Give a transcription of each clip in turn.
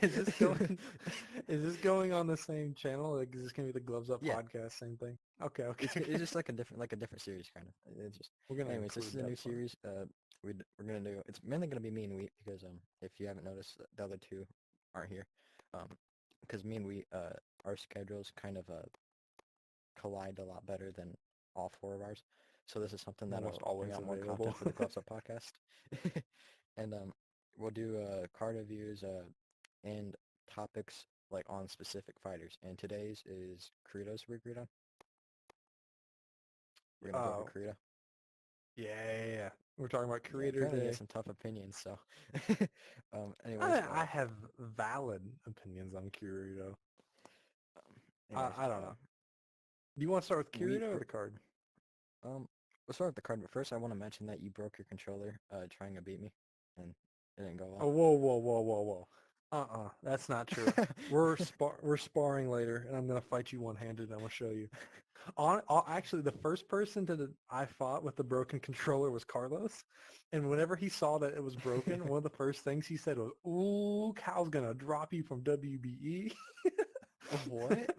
Is this going? Is this going on the same channel? Like, is this gonna be the Gloves Up Yeah, podcast? Same thing. Okay, okay. it's just like a different series kind of. It's just We're gonna anyways, this include is a that new part. series. We're gonna do. It's mainly gonna be me and Wheat because if you haven't noticed, the other two aren't here. Um, because me and Wheat our schedules kind of collide a lot better than all four of ours. So this is something I'm almost that'll bring always out more available. content for the Gloves Up podcast. And we'll do card reviews and topics like on specific fighters. And today's is Kirito's we agreed on. We're gonna go over Oh, Kirito. yeah, yeah, yeah. We're talking about Yeah, creator apparently he has today. some tough opinions. So, anyways, I have valid opinions on Kirito. um, anyways, I don't know. Do you want to start with we Kirito or the card? um, we'll start with the card. But first, I want to mention that you broke your controller trying to beat me, and it didn't go Oh, whoa, whoa, whoa, whoa, whoa. That's not true. well. We're sparring later, and I'm gonna fight you one-handed. And I'm gonna show you. Actually, the first person I fought with the broken controller was Carlos, and whenever he saw that it was broken, one of the first things he said was, "Ooh, Cal's gonna drop you from WBE." What?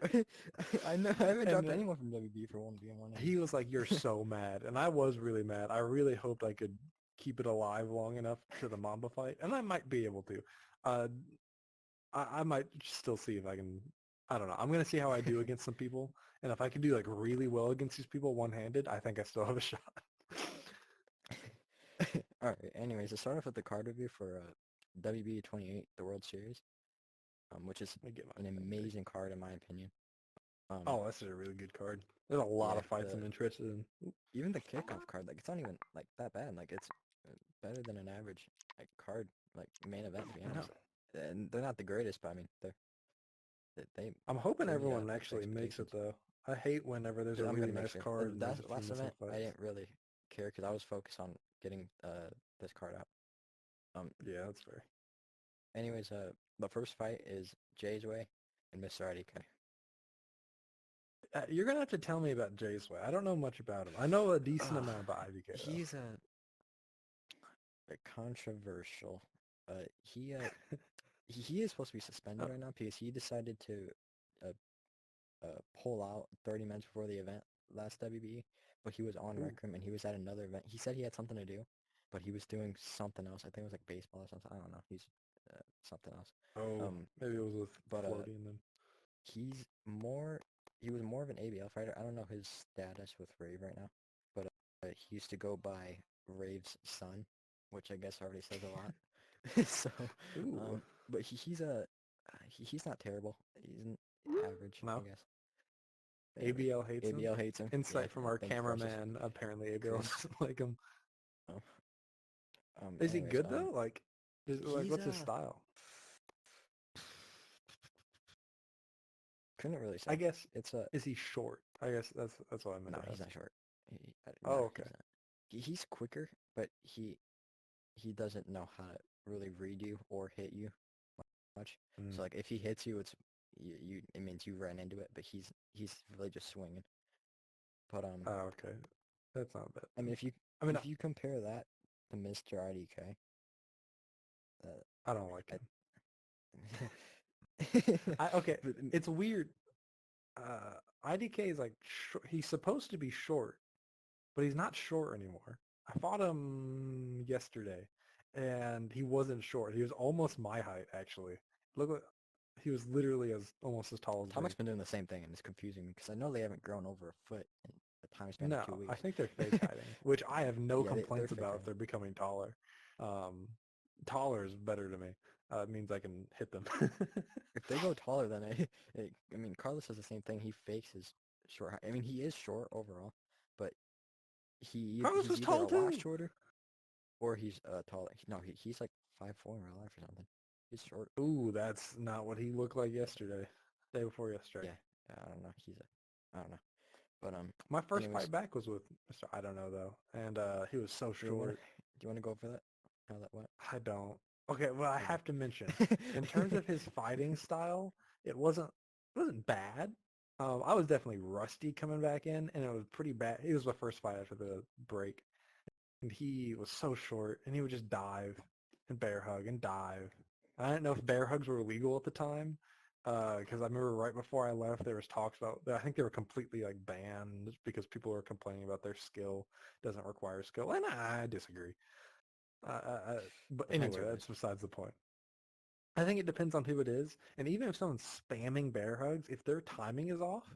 I know I haven't And dropped anyone from WB for 1v1. he was like, "You're so mad," and I was really mad. I really hoped I could keep it alive long enough to the Mamba fight, and I might be able to. Uh, I might still see if I can. I don't know. I'm gonna see how I do against some people, and if I can do like really well against these people one-handed, I think I still have a shot. Alright, anyways, to start off with the card review for WBE 28, the World Series, which is Let me get my an thing ready. amazing card in my opinion. Um, Oh, this is a really good card. There's a lot yeah, of fights I'm interested in. even the kickoff card, like it's not even like that bad. Like it's better than an average like card, like main event to be I know. honest. And they're not the greatest, but I mean they I'm hoping they meet everyone up to actually makes it expectations. though. I hate whenever there's a I'm really gonna make nice sure. card and there's a That few last missing event, I fights. didn't really care because I was focused on getting this card out. Um, Yeah, that's fair. anyways, the first fight is JaysWay and Mr.IDK. You're gonna have to tell me about JaysWay. I don't know much about him. I know a decent Uh, amount about IDK though. he's a controversial. He he is supposed to be suspended Oh, right now because he decided to uh, pull out 30 minutes before the event last WBE, but he was on ooh. Rec Room and he was at another event. He said he had something to do, but he was doing something else. I think it was like baseball or something. I don't know. He's something else. Oh, Um, maybe it was with but Floaty and then. he's more. He was more of an ABL fighter. I don't know his status with Rave right now, but he used to go by Rave's son, which I guess already says a lot. So, Ooh. um, but he's not terrible. He's average, I No. guess. ABL hates him. ABL hates him. Yeah, Insight from our thank you for assist. cameraman. Apparently ABL Cringe. doesn't like him. Oh. Is he Anyways, good though? Like he's what's his style? couldn't really say. I guess It's is he short? I guess that's what I meant no, to he's ask. not short. No, Oh, okay. he's not. He's quicker, but he doesn't know how to really read you or hit you much. Mm. So like if he hits you, you it means you ran into it. But he's really just swinging. But Oh, okay. That's not bad I mean then. I mean, if you compare that to Mr.IDK, I don't like him. uh, Okay, but, it's weird. IDK is like he's supposed to be short, but he's not short anymore. I fought him yesterday, and he wasn't short. He was almost my height, actually. Look, he was literally almost as tall as me. Tomic's been doing the same thing, and it's confusing me because I know they haven't grown over a foot in a time span of No, 2 I weeks. think they're fake hiding, which I have no Yeah, they're complaints fake about if hiding. they're becoming taller. Um, Taller is better to me. It means I can hit them. If they go taller, then I mean, Carlos does the same thing. He fakes his short height. I mean, he is short overall, but Carlos was he's either tall a lot too. shorter or he's taller. No, he's like 5'4" in real life or something. He's short. Ooh, that's not what he looked like yesterday. Day before yesterday. Yeah, I don't know. I don't know. But My first anyways, fight back was with Mr. I don't know though, and he was so really wanna short. do you wanna go over that? How that went? I don't. Okay, well I have to mention, in terms Okay. of his fighting style, it wasn't bad. I was definitely rusty coming back in, and it was pretty bad. It was my first fight after the break, and he was so short, and he would just dive and bear hug and dive. I didn't know if bear hugs were legal at the time. Because I remember right before I left, there was talks about. I think they were completely like banned because people were complaining about their skill doesn't require skill, and I disagree. But Depends anyway, who it is. that's besides the point. I think it depends on who it is, and even if someone's spamming bear hugs, if their timing is off,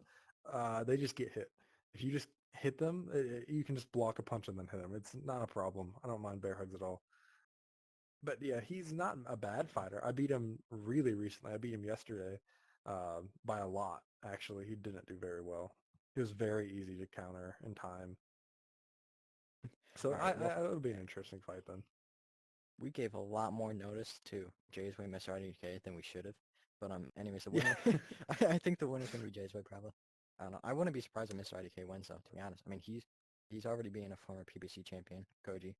they just get hit. If you just hit them, you can just block a punch and then hit them. It's not a problem. I don't mind bear hugs at all. But yeah, he's not a bad fighter. I beat him really recently. I beat him yesterday by a lot, actually. He didn't do very well. He was very easy to counter in time. So All right. Well, it'll be an interesting fight then. we gave a lot more notice to JaysWay Mr.IDK than we should have. But anyways, the Yeah. winner, I think the winner's gonna be JaysWay probably. I don't know. I wouldn't be surprised if Mr.IDK wins though. To be honest, I mean he's already being a former PBC champion, Koji,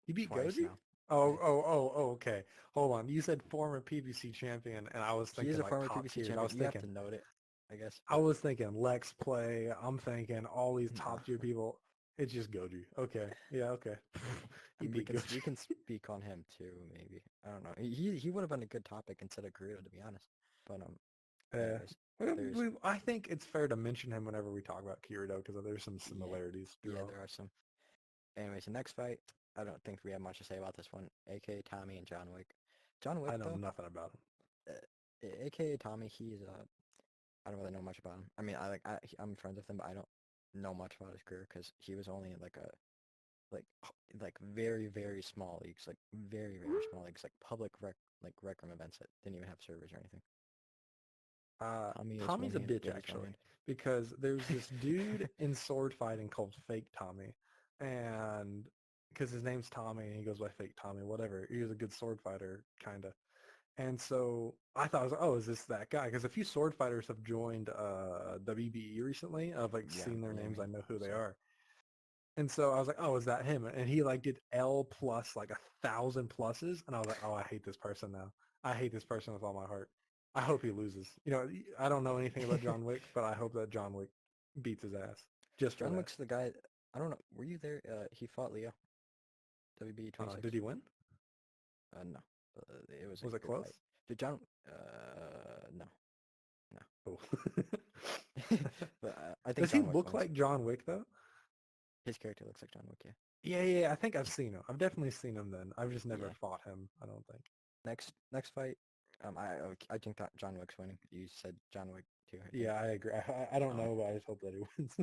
He beat twice Goji? now. Oh, Yeah, oh, oh, oh, okay. Hold on. You said former PBC champion, and I was he is thinking a like former top PBC tiers. champion. You have to note it, I guess. I But was thinking Lex Play. I'm thinking all these no, top tier people. It's just Goji. Okay. Yeah, okay. I He mean beat we Goji. can speak on him too. Maybe I don't know. He would have been a good topic instead of Kirito, to be honest. But Yeah. anyways, there's I think it's fair to mention him whenever we talk about Kirito because there's some yeah similarities yeah throughout. there are some. Anyways, the next fight, I don't think we have much to say about this one. AKA Tommy and John Wick. John Wick I know though, nothing about him. AKA Tommy, he's I don't really know much about him. I mean, I'm friends with him, but I don't know much about his career because he was only in like like very small leagues, like very small leagues, like public rec room events that didn't even have servers or anything. Tommy is Tommy's a one-handed, bitch good as one actually hand. because there's this dude in sword fighting called Fake Tommy, and because his name's Tommy and he goes by Fake Tommy, whatever. He was a good sword fighter, kinda. And so I thought, I was like, oh, is this that guy? Because a few sword fighters have joined WBE recently. I've like Yeah, seen their names. I Yungin. know who they So are. And so I was like, oh, is that him? And he like did L plus like 1,000 pluses. And I was like, oh, I hate this person now. I hate this person with all my heart. I hope he loses. I don't know anything about John Wick, but I hope that John Wick beats his ass just for John that. Wick's the guy. I don't know. Were you there? He fought Leo, WBE Did 26. he win? No, it was a Was it good close? fight. Did John? No, Oh. no. But I think Does he John Wick look wins. like John Wick though? His character looks like John Wick. Yeah. Yeah. I think I've seen him. I've definitely seen him then. I've just never Yeah. fought him, I don't think. Next fight. I think that John Wick's winning. You said John Wick too, I think. Yeah, I agree. I don't Um, know, but I just hope that he wins.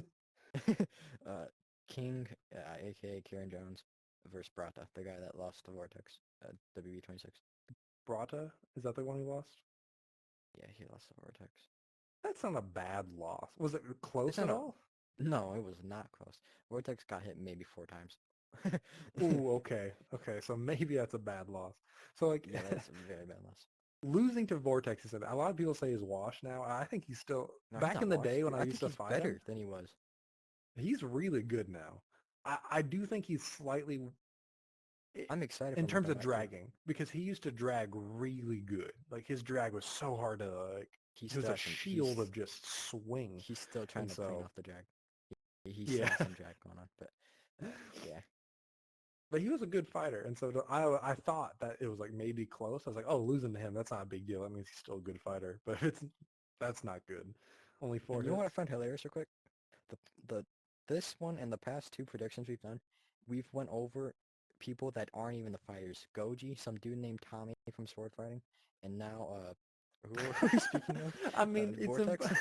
uh, King, aka Kieran Jones, versus Brotda, the guy that lost to Vortex, WB 26. Brotda? Is that the one he lost? Yeah, he lost to Vortex. That's not a bad loss. Was it It's close not at a. all? No, it was not close. Vortex got hit maybe 4 times. Ooh, okay. Okay, so maybe that's a bad loss. So like Yeah, that's a very bad loss. losing to Vortex is a lot of people say he's washed now. I think he's still No, he's back not in the washed. day when I I used think to he's fight him, better than he was. he's really good now. I do think he's slightly I'm excited for in him to terms come of back too. dragging because he used to drag really good. Like his drag was so hard to like. He It was still a has some. shield of just swing, He's still trying and to clean so off the drag. He still yeah. has some drag going on, but yeah. But he was a good fighter, and so I thought that it was like maybe close. I was like, oh, losing to him, that's not a big deal. That means he's still a good fighter. But that's not good. Only four And you know what I hits. find hilarious, real quick? The the this one and the past two predictions we've done, we've went over people that aren't even the fighters. Goji, some dude named Tommy from sword fighting, and now who are we speaking of? I mean, Vortex.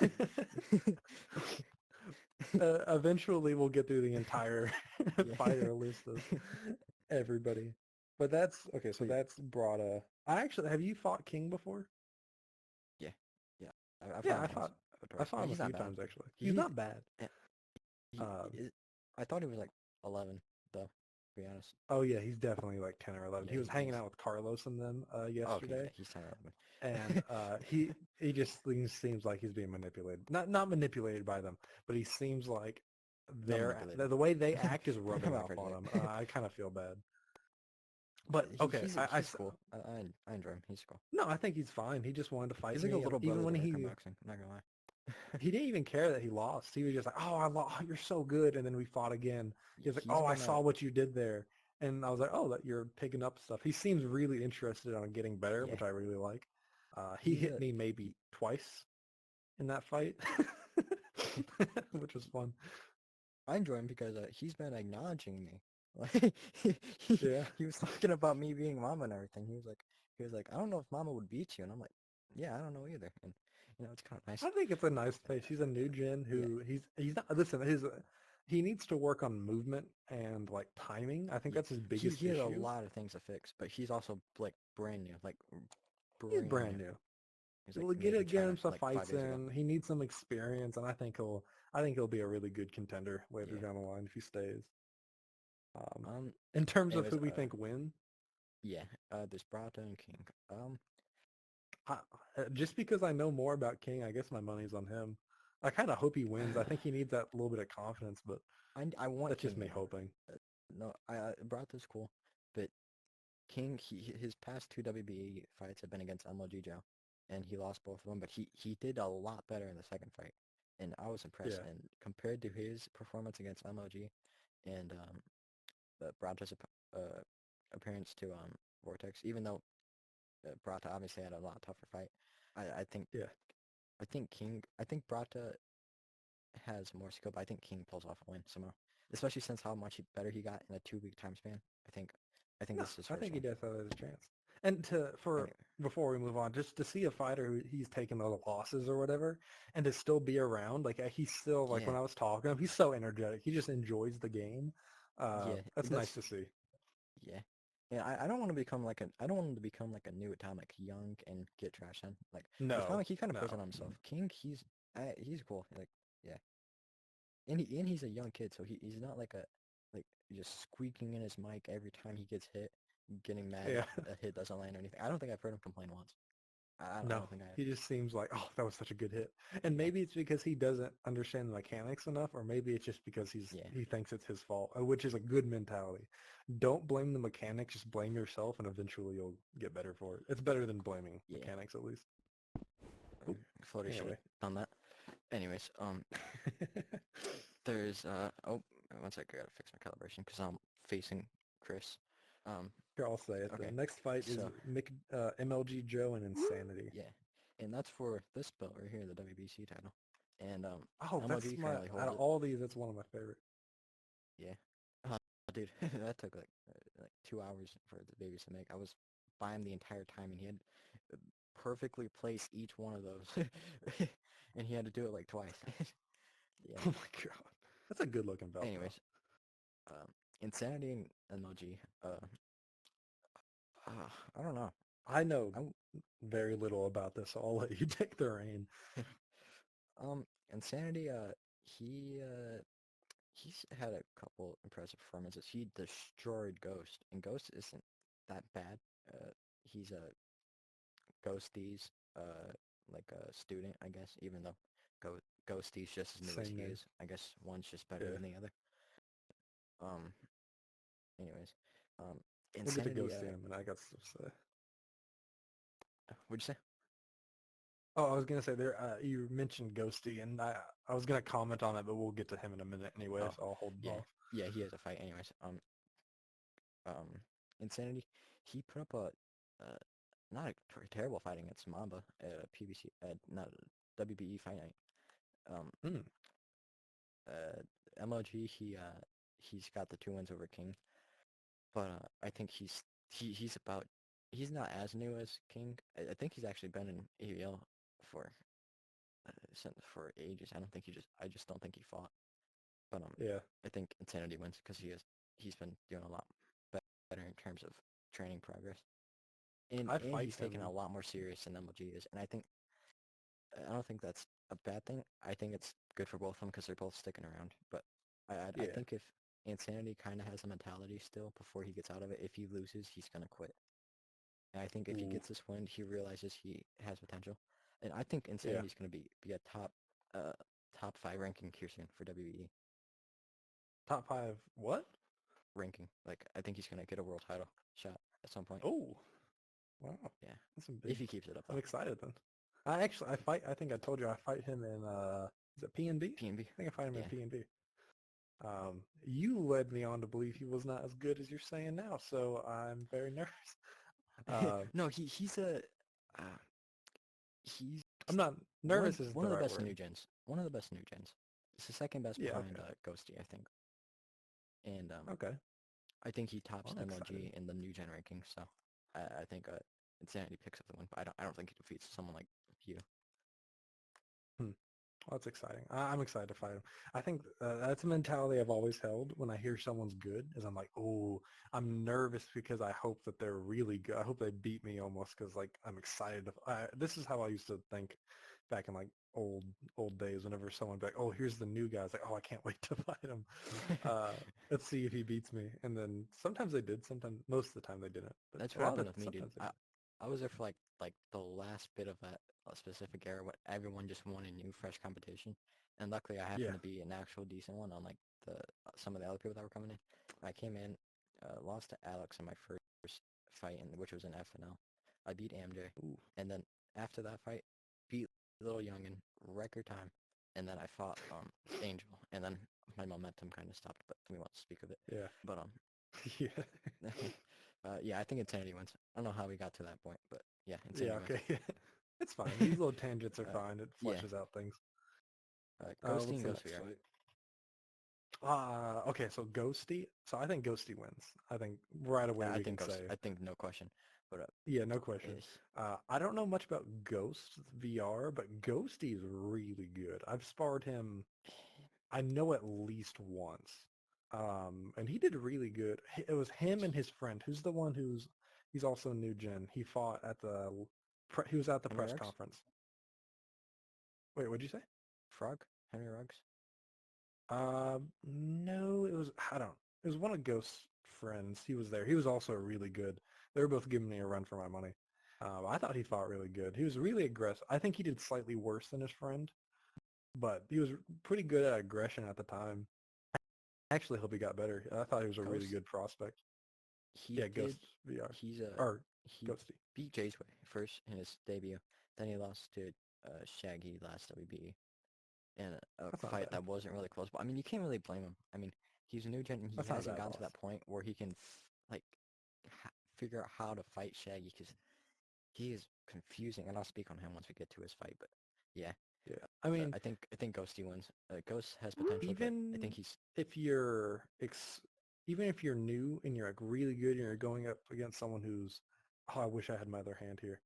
eventually we'll get through the entire Yeah. fighter list of everybody. But that's okay. So But that's Brada. I actually have you fought King before? yeah, yeah. I Yeah, fought him once or I twice. fought him a He's not few bad. times actually. He's He, not bad. eh, he Um, I thought he was like 11 though. To be honest. oh yeah, he's definitely like 10 or 11. Yeah, He was he hanging is. out with Carlos and them Okay, yeah, yesterday, he's 10 or 11. and he just seems like he's being manipulated. Not manipulated by them, but he seems like Not manipulated. the way they act is rubbing I'm off on him. afraid. I kind of feel bad. But okay, He's cool. I enjoy him. He's cool. no, I think he's fine. He just wanted to fight He's like a me, and little even brother to when me at boxing. I'm not gonna lie. he didn't even care that he lost. He was just like, "Oh, I lost. You're so good." And then we fought again. He was like, He's "Oh, I been saw what you did there." And I was like, oh, that you're picking up stuff. He seems really interested on getting better, Yeah, which I really like. He he's hit a me maybe twice in that fight, which was fun. I enjoy him because he's been acknowledging me. Like Yeah. he was talking about me being Mama and everything. He was like, I don't know if Mama would beat you, and I'm like, yeah, I don't know either. And it's kind of nice. I think it's a nice place. He's a new gen Yeah, who he's not listen, he needs to work on movement and like timing. I think yeah. that's his He biggest has a issue. lot of things to fix, but he's also like brand new, like He's brand brand new. new. He's like He'll made in get China him some like 5 fights days ago. in. He needs some experience, and I think he'll be a really good contender later Yeah. down the line if he stays. Um, Um. in terms of Anyways, who we think win, yeah. There's Brotda and King. I, just because I know more about King, I guess my money's on him. I kind of hope he wins. I think he needs that little bit of confidence, but I want that's just King to me win. hoping. No, Brotda's cool, but King, his past two WBE fights have been against mlgjoe, and he lost both of them. But he did a lot better in the second fight, and I was impressed. Yeah, And compared to his performance against MLG and Brada's appearance to Vortex, even though Brada obviously had a lot tougher fight, I think yeah. I think Brada has more skill, but I think King pulls off a win somehow, especially since how much better he got in a 2 week time span. I think No, this is his I first think he one. does have a chance. And to for Anyway, before we move on, just to see a fighter who he's taken the losses or whatever, and to still be around, like he's still like yeah, when I was talking to him, he's so energetic. He just enjoys the game. yeah, That's nice that's to see. yeah. Yeah, I don't want to become like I don't want him to become like a new Atomic young and get trashed on. Like No, Atomic, he kind of puts it no. on himself. King, he's cool. Like yeah, and he's a young kid, so he's not like a like just squeaking in his mic every time he gets hit, getting mad if Yeah. a hit doesn't land or anything. I don't think I've heard him complain once. I No, don't think I have. he just seems like, oh, that was such a good hit. And Yeah, maybe it's because he doesn't understand the mechanics enough, or maybe it's just because yeah, he thinks it's his fault, which is a good mentality. Don't blame the mechanics, just blame yourself, and eventually you'll get better for it. It's better than blaming yeah. mechanics, at least. Oop. Floater should have Anyway. done that. Anyways, there's oh, one sec, I gotta fix my calibration because I'm facing Chris. Um, Here, I'll say it. The okay, next fight is so MLG Joe and Insanity. yeah, and that's for this belt right here, the WBC title, and Oh, that's MLG my, currently out holds of it. all these, that's one of my favorite. Yeah, dude, that took like 2 hours for the babies to make. I was by him the entire time, and he had uh, perfectly placed each one of those, and he had to do it like twice. Yeah. Oh my god. That's a good looking belt, though. Anyways, um, Insanity and MLG. I don't know. I know I'm very little about this, so I'll let you take the reign. Insanity. He's had a couple impressive performances. He destroyed Ghost, and Ghost isn't that bad. He's a Ghosty's like a student, I guess. Even though Ghosty's just as new as Same he name. is. I guess one's just better Yeah. than the other. Um. Anyways, um, We'll get to Insanity. Ghosty in a minute. I got stuff to say. What'd you say? Oh, I was gonna say there. You mentioned Ghosty, and I was gonna comment on it, but we'll get to him in a minute anyway, Oh, so I'll hold yeah, off. yeah. He has a fight. Anyways, um, Insanity. He put up a not a terrible fight against Mamba at a PBC, not WBE fight night. Um, Hmm. MLG. He's got the 2 wins over King, but I think he's about he's not as new as King. I think he's actually been in AVL for for ages. I just don't think he fought. But Yeah. I think Insanity wins because he's been doing a lot better in terms of training progress. I And fight he's taken a him. lot more serious than MLG is, and I don't think that's a bad thing. I think it's good for both of them because they're both sticking around. But I Yeah. think if Insanity kind of has a mentality still before he gets out of it, if he loses, he's gonna quit. And I think if he Ooh. gets this win, he realizes he has potential, and I think Yeah. Insanity's gonna be a uh top 5 ranking here soon for WBE Top five. What? ranking. Like I think he's gonna get a world title shot at some point. Oh. Wow. Yeah, That's some if big. he keeps it up I'm though. excited then. I fight. I think I told you I fight him in. Is it PNB? PNB. I think I fight him in Yeah. PNB. You led me on to believe he was not as good as you're saying now, so I'm very nervous. Uh, No, he's a he's I'm not nervous isn't one the of the right best word. new gens. One of the best new gens. It's the second best Yeah, behind okay. Ghosty, I think. And Okay. I think he tops Well, I'm excited. MLG in the new gen ranking. So I think Insanity picks up the win. But I don't think he defeats someone like you. Hmm. Well, that's exciting. I'm excited to fight him. I think that's a mentality I've always held when I hear someone's good. Is I'm like, oh, I'm nervous because I hope that they're really good. I hope they beat me almost because like I'm excited. This is how I used to think back in like old days. Whenever someone would be like, oh, here's the new guy. It's like, oh, I can't wait to fight him. Uh, let's see if he beats me. And then sometimes they did. Sometimes most of the time they didn't. But That's a what lot of happened the with me, dude. sometimes they did. I was there for like the last bit of a specific era when everyone just wanted new, fresh competition, and luckily I happened Yeah. to be an actual decent one on like the some of the other people that were coming in. I came in, lost to Alex in my first fight, which was an FNL. I beat AMJ, Ooh. and then after that fight, beat Little Youngin record time, and then I fought Angel, and then my momentum kind of stopped, but we won't speak of it. Yeah. But Yeah. yeah, I think Insanity wins. I don't know how we got to that point, but yeah, Yeah. Insanity wins. Okay. It's fine. These little tangents are uh, fine. It yeah, fleshes out things. Ghosty What's and the Ghost next VR. fight? Okay, so Ghosty. So I think Ghosty wins. I think right away I we think can Ghost. say, I think no question. But yeah, no question. is I don't know much about Ghost VR, but Ghosty is really good. I've sparred him, I know at least once. And he did really good. It was him and his friend. Who's the one he's also new gen. He fought at he was at the Henry press Ruggs? conference. Wait, what'd you say? Frog? Henry Ruggs? No, I don't. It was one of Ghost's friends. He was there. He was also really good. They were both giving me a run for my money. I thought he fought really good. He was really aggressive. I think he did slightly worse than his friend, but he was pretty good at aggression at the time. I actually hope he got better. I thought he was a really Ghost? good prospect. He Yeah, did. Ghost VR He's or he Ghosty. beat JaysWay first in his debut. Then he lost to Shaggy last WBE in a That's not fight bad. that wasn't really close. But I mean, you can't really blame him. I mean, he's a new gen and he That's not a hasn't bad gotten to loss. that point where he can like figure out how to fight Shaggy because he is confusing. And I'll speak on him once we get to his fight. But yeah, Yeah, I mean, I think Ghosty wins. Ghost has potential, but I even think he's if you're even if you're new and you're like really good and you're going up against someone who's, oh, I wish I had my other hand here.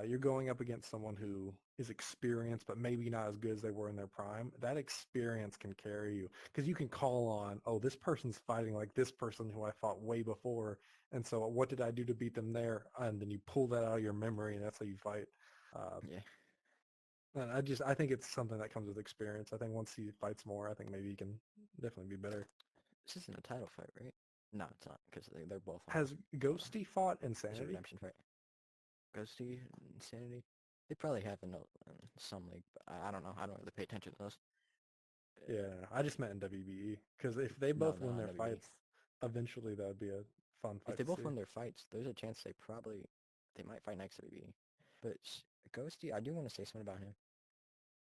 You're going up against someone who is experienced, but maybe not as good as they were in their prime. That experience can carry you because you can call on, oh, this person's fighting like this person who I fought way before. And so what did I do to beat them there? And then you pull that out of your memory and that's how you fight. Uh, yeah. and I think it's something that comes with experience. I think once he fights more, I think maybe he can definitely be better. This isn't a title fight, right? No, it's not because they're both on Has Ghosty fought it's a Insanity? redemption fight. Ghosty, Insanity. They probably have in some league, but I don't know. I don't really pay attention to those. Yeah, I just meant in WBE because if they No, both no, win not their WBE. fights, eventually that would be a fun If fight they to both see. win their fights, there's a chance they might fight next WBE. But Ghosty, I do want to say something about him.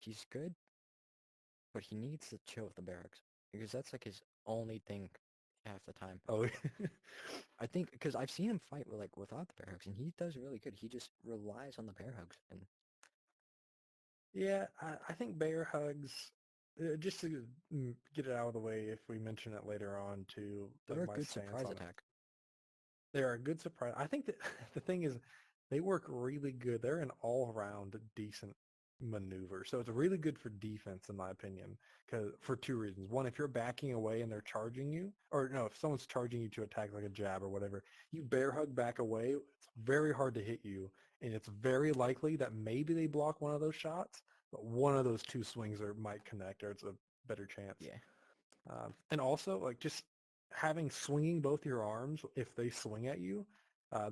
He's good, but he needs to chill with the barracks because that's like his only thing half the time. Oh, I think because I've seen him fight with without the bear hugs, and he does really good. He just relies on the bear hugs, and yeah, I think bear hugs. Just to get it out of the way, if we mention it later on, to they're like a my good stance surprise on it, attack. they're a good surprise. I think that the thing is, they work really good. They're an all-around decent maneuver. So it's really good for defense, in my opinion, because for two reasons. One, if you're backing away and they're charging you, or no, if someone's charging you to attack like a jab or whatever, you bear hug back away. It's very hard to hit you, and it's very likely that maybe they block one of those shots, but one of those two swings might connect, or it's a better chance. Yeah, And also, like just having swinging both your arms if they swing at you.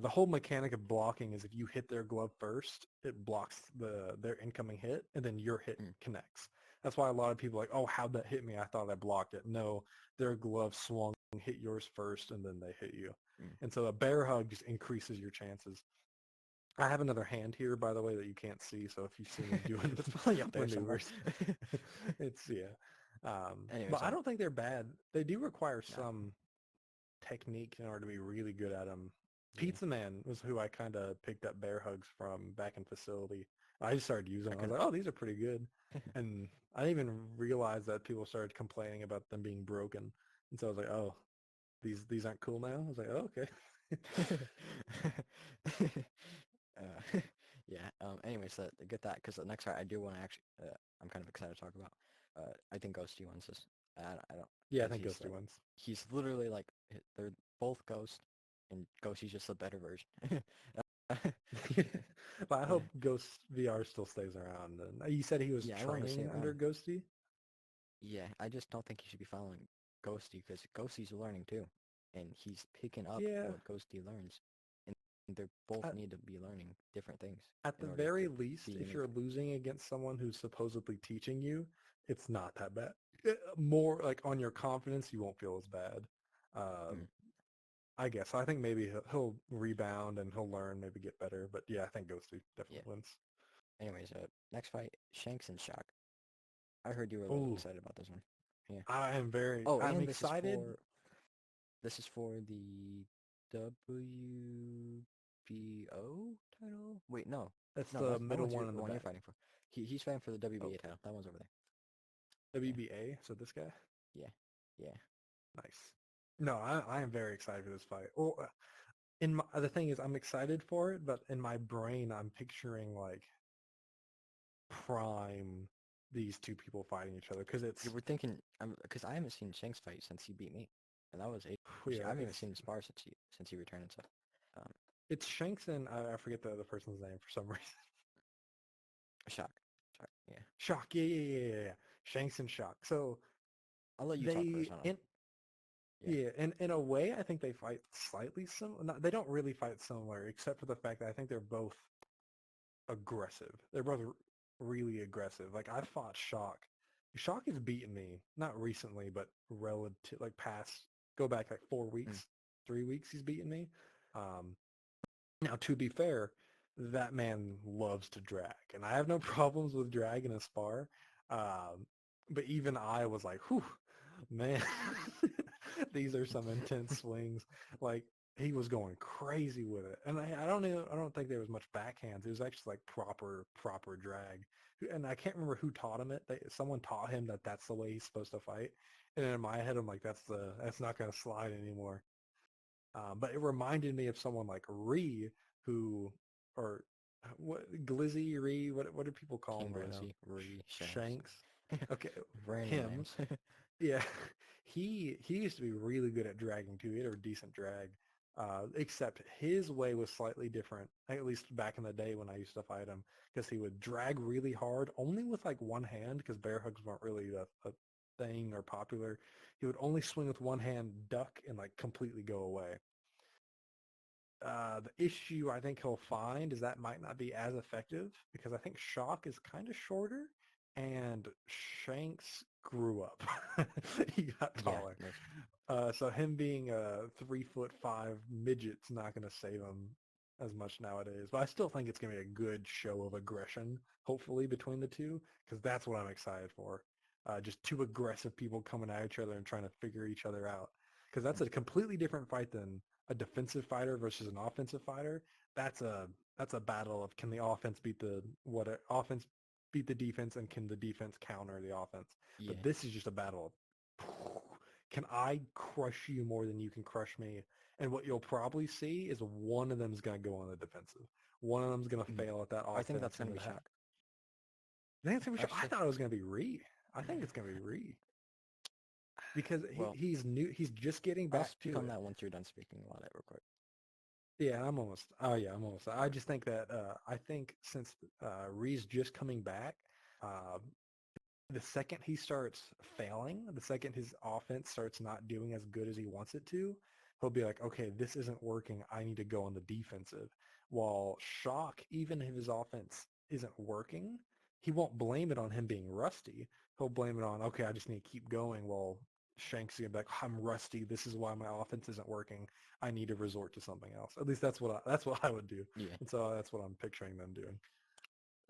The whole mechanic of blocking is if you hit their glove first, it blocks their incoming hit, and then your hit mm, connects. That's why a lot of people are like, oh, how'd that hit me? I thought I blocked it. No, their glove swung, hit yours first, and then they hit you. mm. And so a bear hug just increases your chances. I have another hand here, by the way, that you can't see. So if you see me doing That's probably up there somewhere. maneuvers, it's yeah. Anyways, But I don't think they're bad. They do require no, some technique in order to be really good at them. yeah, Pizza Man was who I kind of picked up bear hugs from back in facility. I just started using I them. I was couldn't. like, oh, these are pretty good. And I didn't even realize that people started complaining about them being broken. And so I was like, oh, these aren't cool now? I was like, oh, okay. Yeah. Anyways, get that because the next part I do want to actually. I'm kind of excited to talk about. I think Ghosty wins this. I don't Yeah, I because think Ghosty wins. he's literally like they're both Ghost, and Ghosty's just a better version. But I Yeah. hope Ghost VR still stays around. And you said he was Yeah, I want to stay training under around. Ghosty? Yeah, I just don't think he should be following Ghosty because Ghosty's learning too, and he's picking up Yeah. what Ghosty learns, and they both At, need to be learning different things at in the order to very be least, if unique. you're losing against someone who's supposedly teaching you, it's not that bad. More like on your confidence, you won't feel as bad. Uh, Mm, I guess. I think maybe he'll rebound and he'll learn, maybe get better. But yeah, I think Ghosty yeah. definitely wins. Anyways, next fight, Shanks and Shock. I heard you were a little Oh, excited about this one. Yeah. I'm Oh, I'm and excited. this is for the WBO title. Wait, no, That's no, the that middle one's one in the the one you're back. fighting for. He's fighting for the Oh, WBA title. That one's over there. Yeah, WBA. So this guy. yeah, yeah. Nice. No, I am very excited for this fight. Well, in my, the thing is, I'm excited for it, but in my brain, I'm picturing like prime these two people fighting each other because You it's were thinking, because I haven't seen Shanks fight since he beat me, and that was eight. I yeah, haven't even seen him spar since he returned and stuff. Um, it's Shanks and I forget the other person's name for some reason. Shock, shock. Yeah, Shock, yeah. Shanks and Shock. So I'll let you talk they first on him. in Yeah. yeah, in a way, I think they fight slightly similar. They don't really fight similar, except for the fact that I think they're both aggressive. They're both really aggressive. Like I fought Shock. Shock has beaten me, not recently, but relative like past go back like Mm, 3 weeks he's beaten me. Um Now to be fair, that man loves to drag. And I have no problems with drag in a spar. But even I was like, whew, man, these are some intense swings. Like he was going crazy with it, and I don't think there was much backhands. It was actually like proper drag, and I can't remember who taught him it. Someone taught him that that's the way he's supposed to fight, and in my head I'm like that's not gonna slide anymore. But it reminded me of someone like Ree, who or what Glizzy Ree, what do people call King him right now? Glizzy, Ree, Shanks. Shanks. Okay, Random him. names. Yeah, he used to be really good at dragging too. He had a decent drag, except his way was slightly different. At least back in the day when I used to fight him, because he would drag really hard, only with like one hand, because bear hugs weren't really a thing or popular. He would only swing with one hand, duck, and like completely go away. The issue I think he'll find is that might not be as effective because I think Shock is kind of shorter and Shanks grew up. He got Yeah, taller. that's, So him being a 3'5" midget's not going to save him as much nowadays. But I still think it's going to be a good show of aggression, hopefully, between the two, because that's what I'm excited for. Just two aggressive people coming at each other and trying to figure each other out. Because that's mm, a completely different fight than a defensive fighter versus an offensive fighter. That's a that's a battle of can the offense beat the offense beat the defense and can the defense counter the offense. But yeah. this is just a battle of can I crush you more than you can crush me? And what you'll probably see is one of them is going to go on the defensive. One of them's going to Mm. fail at that I think that's offense. gonna And be Shock. I Actually, thought it was going to be Ree. I think it's going to be Ree because well, he's new. He's just getting I'll back speak to on it. that once you're done speaking about it real quick. Yeah, I'm almost. Oh yeah, I'm almost. I just think that I think since Ree's just coming back, uh, the second he starts failing, the second his offense starts not doing as good as he wants it to, he'll be like, okay, this isn't working. I need to go on the defensive. While Shock, even if his offense isn't working, he won't blame it on him being rusty. He'll blame it on, okay, I just need to keep going. While Shanks is gonna be like, I'm rusty. This is why my offense isn't working. I need to resort to something else. At least that's what I would do. Yeah. And so that's what I'm picturing them doing.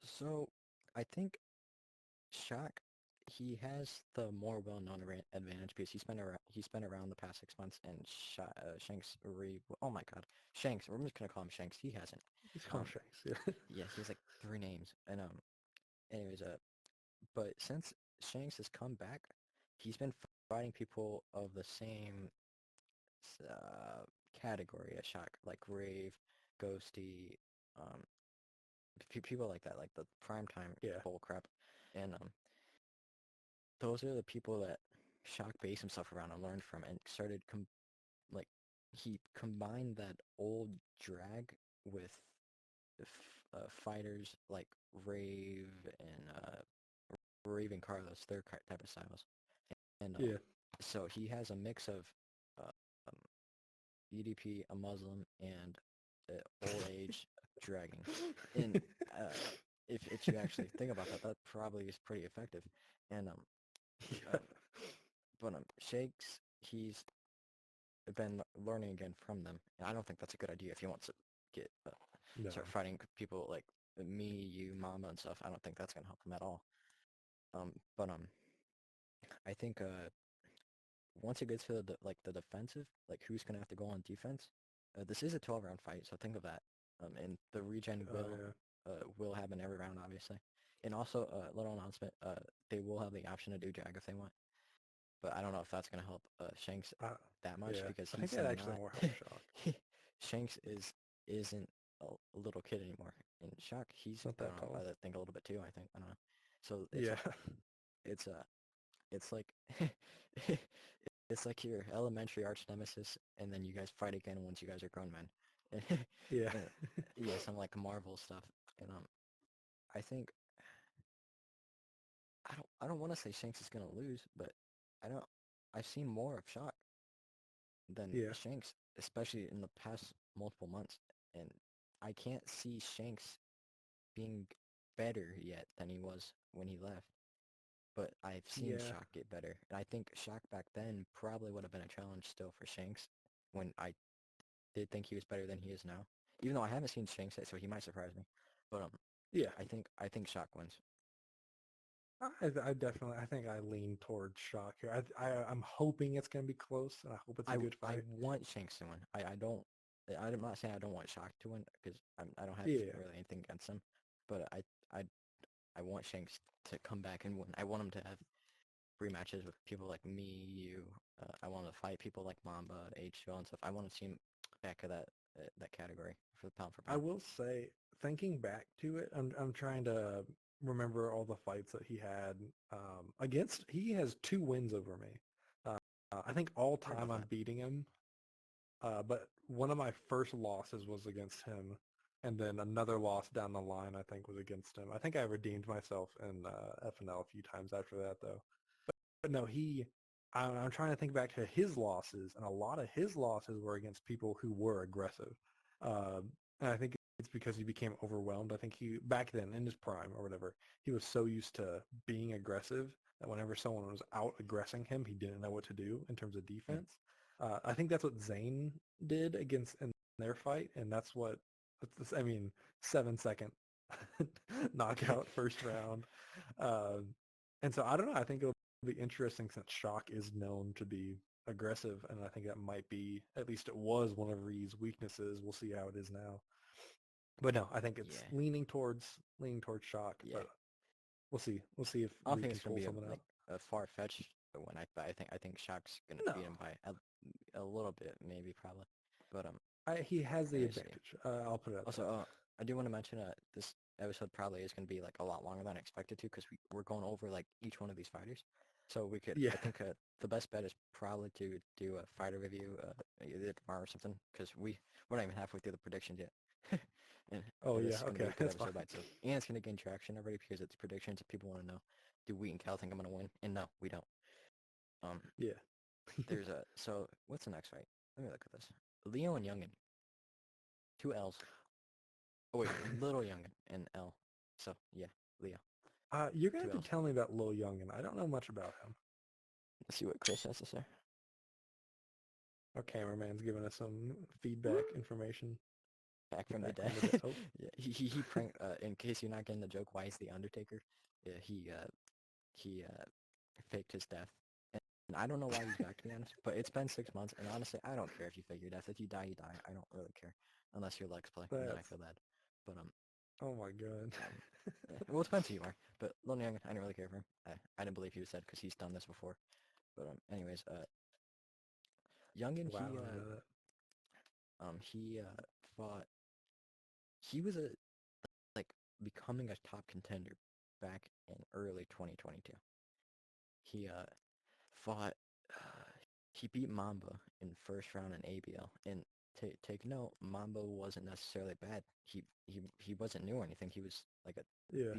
So I think Shock. he has the more well-known advantage because he spent around the past 6 months and Shanks oh my god, Shanks. We're just gonna call him Shanks. He hasn't. He's called Um, Shanks. Yeah. yeah, he has like 3 names. And anyways, but since Shanks has come back, he's been fighting people of the same uh category as Shock, like Rave, Ghosty, um, people like that, like the primetime Yeah. bull crap, and those are the people that Shock based himself around and learned from, and started like he combined that old drag with fighters like Rave and Rave and Carlos, their type of styles, and Yeah. so he has a mix of uh, um, EDP, a Muslim, and old age dragging. And uh, if you actually think about that, that probably is pretty effective. And Yeah. um, but Shakes, he's been learning again from them, and I don't think that's a good idea if he wants to get No. start fighting people like me, you, Mamba, and stuff. I don't think that's gonna help him at all. But I think once it gets to the defensive, like who's gonna have to go on defense, this is a 12-round fight, so think of that. And the regen Oh yeah. will happen every round, obviously. And also, little announcement, they will have the option to do Jag if they want. But I don't know if that's gonna help Shanks Uh, that much yeah. because I think he's that actually not. more helps Shock. Shanks isn't a little kid anymore. And Shock, he's It's not grown that up, I tall. think, a little bit too. I think I don't know. So Yeah. it's like it's like your elementary arch nemesis, and then you guys fight again once you guys are grown men. Yeah. And, yeah, some like Marvel stuff. And I think I don't want to say Shanks is gonna lose, but I don't. I've seen more of Shock than Yeah. Shanks, especially in the past multiple months, and I can't see Shanks being better yet than he was when he left. But I've seen Yeah. Shock get better, and I think Shock back then probably would have been a challenge still for Shanks when I did think he was better than he is now. Even though I haven't seen Shanks yet, so he might surprise me. But Yeah. I think Shock wins. I definitely, I think I lean towards Shock here. I'm hoping it's going to be close, and I hope it's a good I fight. want Shanks to win. I don't. I'm not saying I don't want Shock to win because I don't have Yeah. really anything against him, but I I want Shanks to come back and win. I want him to have rematches with people like me, you. I want to fight people like Mamba, H2O and stuff. I want to see him back of that category for the pound for I pound. will say, thinking back to it, I'm trying to remember all the fights that he had against. He has 2 wins over me. I think all Heard time about I'm that. beating him. But one of my first losses was against him, and then another loss down the line I think was against him. I think I redeemed myself in FNL a few times after that though. But no, I'm trying to think back to his losses, and a lot of his losses were against people who were aggressive. And I think it's because he became overwhelmed. I think he, back then in his prime or whatever, he was so used to being aggressive that whenever someone was out aggressing him, he didn't know what to do in terms of Mm. defense. I think that's what Zayn did against in their fight, and I mean, 7 second knockout first round. Um, and so I don't know. I think it'll be interesting since Shock is known to be aggressive, and I think that might be, at least it was, one of Ree's weaknesses. We'll see how it is now. But no, I think it's Yeah, leaning towards Shock, yeah. but we'll see. We'll see if I don't Ree think can it's gonna pull be something like out. a far-fetched one. But I think Shock's gonna No, beat him by a little bit, maybe probably. But he has the let me see. advantage. I'll put it at Also, that. I do want to mention this episode probably is gonna be like a lot longer than I expected to because we're going over like each one of these fighters. So we could, Yeah. I think the best bet is probably to do a fighter review either tomorrow or something because we're not even halfway through the predictions yet. And Oh this yeah. is going to be Okay, a good that's fine. episode by itself. And it's going to gain traction already because it's predictions and people want to know, do we and Cal think I'm going to win? And no, we don't. Um, Yeah. so what's the next fight? Let me look at this. Leo and Yungin. 2 L's. Oh wait, Little Yungin and L. So yeah, Leo. You're gonna Two have to L's. tell me about Lil Yungin. I don't know much about him. Let's see what Chris has to say. Our cameraman's giving us some feedback information. Back from the Back dead. from the dead. Oh, Yeah, he pranked. In case you're not getting the joke, why is the Undertaker? Yeah, he faked his death. And I don't know why he's back, to be honest, but it's been 6 months, and honestly, I don't care if you fake your death. If you die, you die. I don't really care. Unless your legs play, and then I That's feel bad. But, oh my god. well, it depends who you are. But Lil Youngin, I didn't really care for him. I didn't believe he was dead because he's done this before. But, anyways, Youngin, Wow, I didn't know that. he, fought, he was like, becoming a top contender back in early 2022. He, fought, he beat Mamba in first round in ABL, and take note, Mamba wasn't necessarily bad. He wasn't new or anything. He was like a Yeah.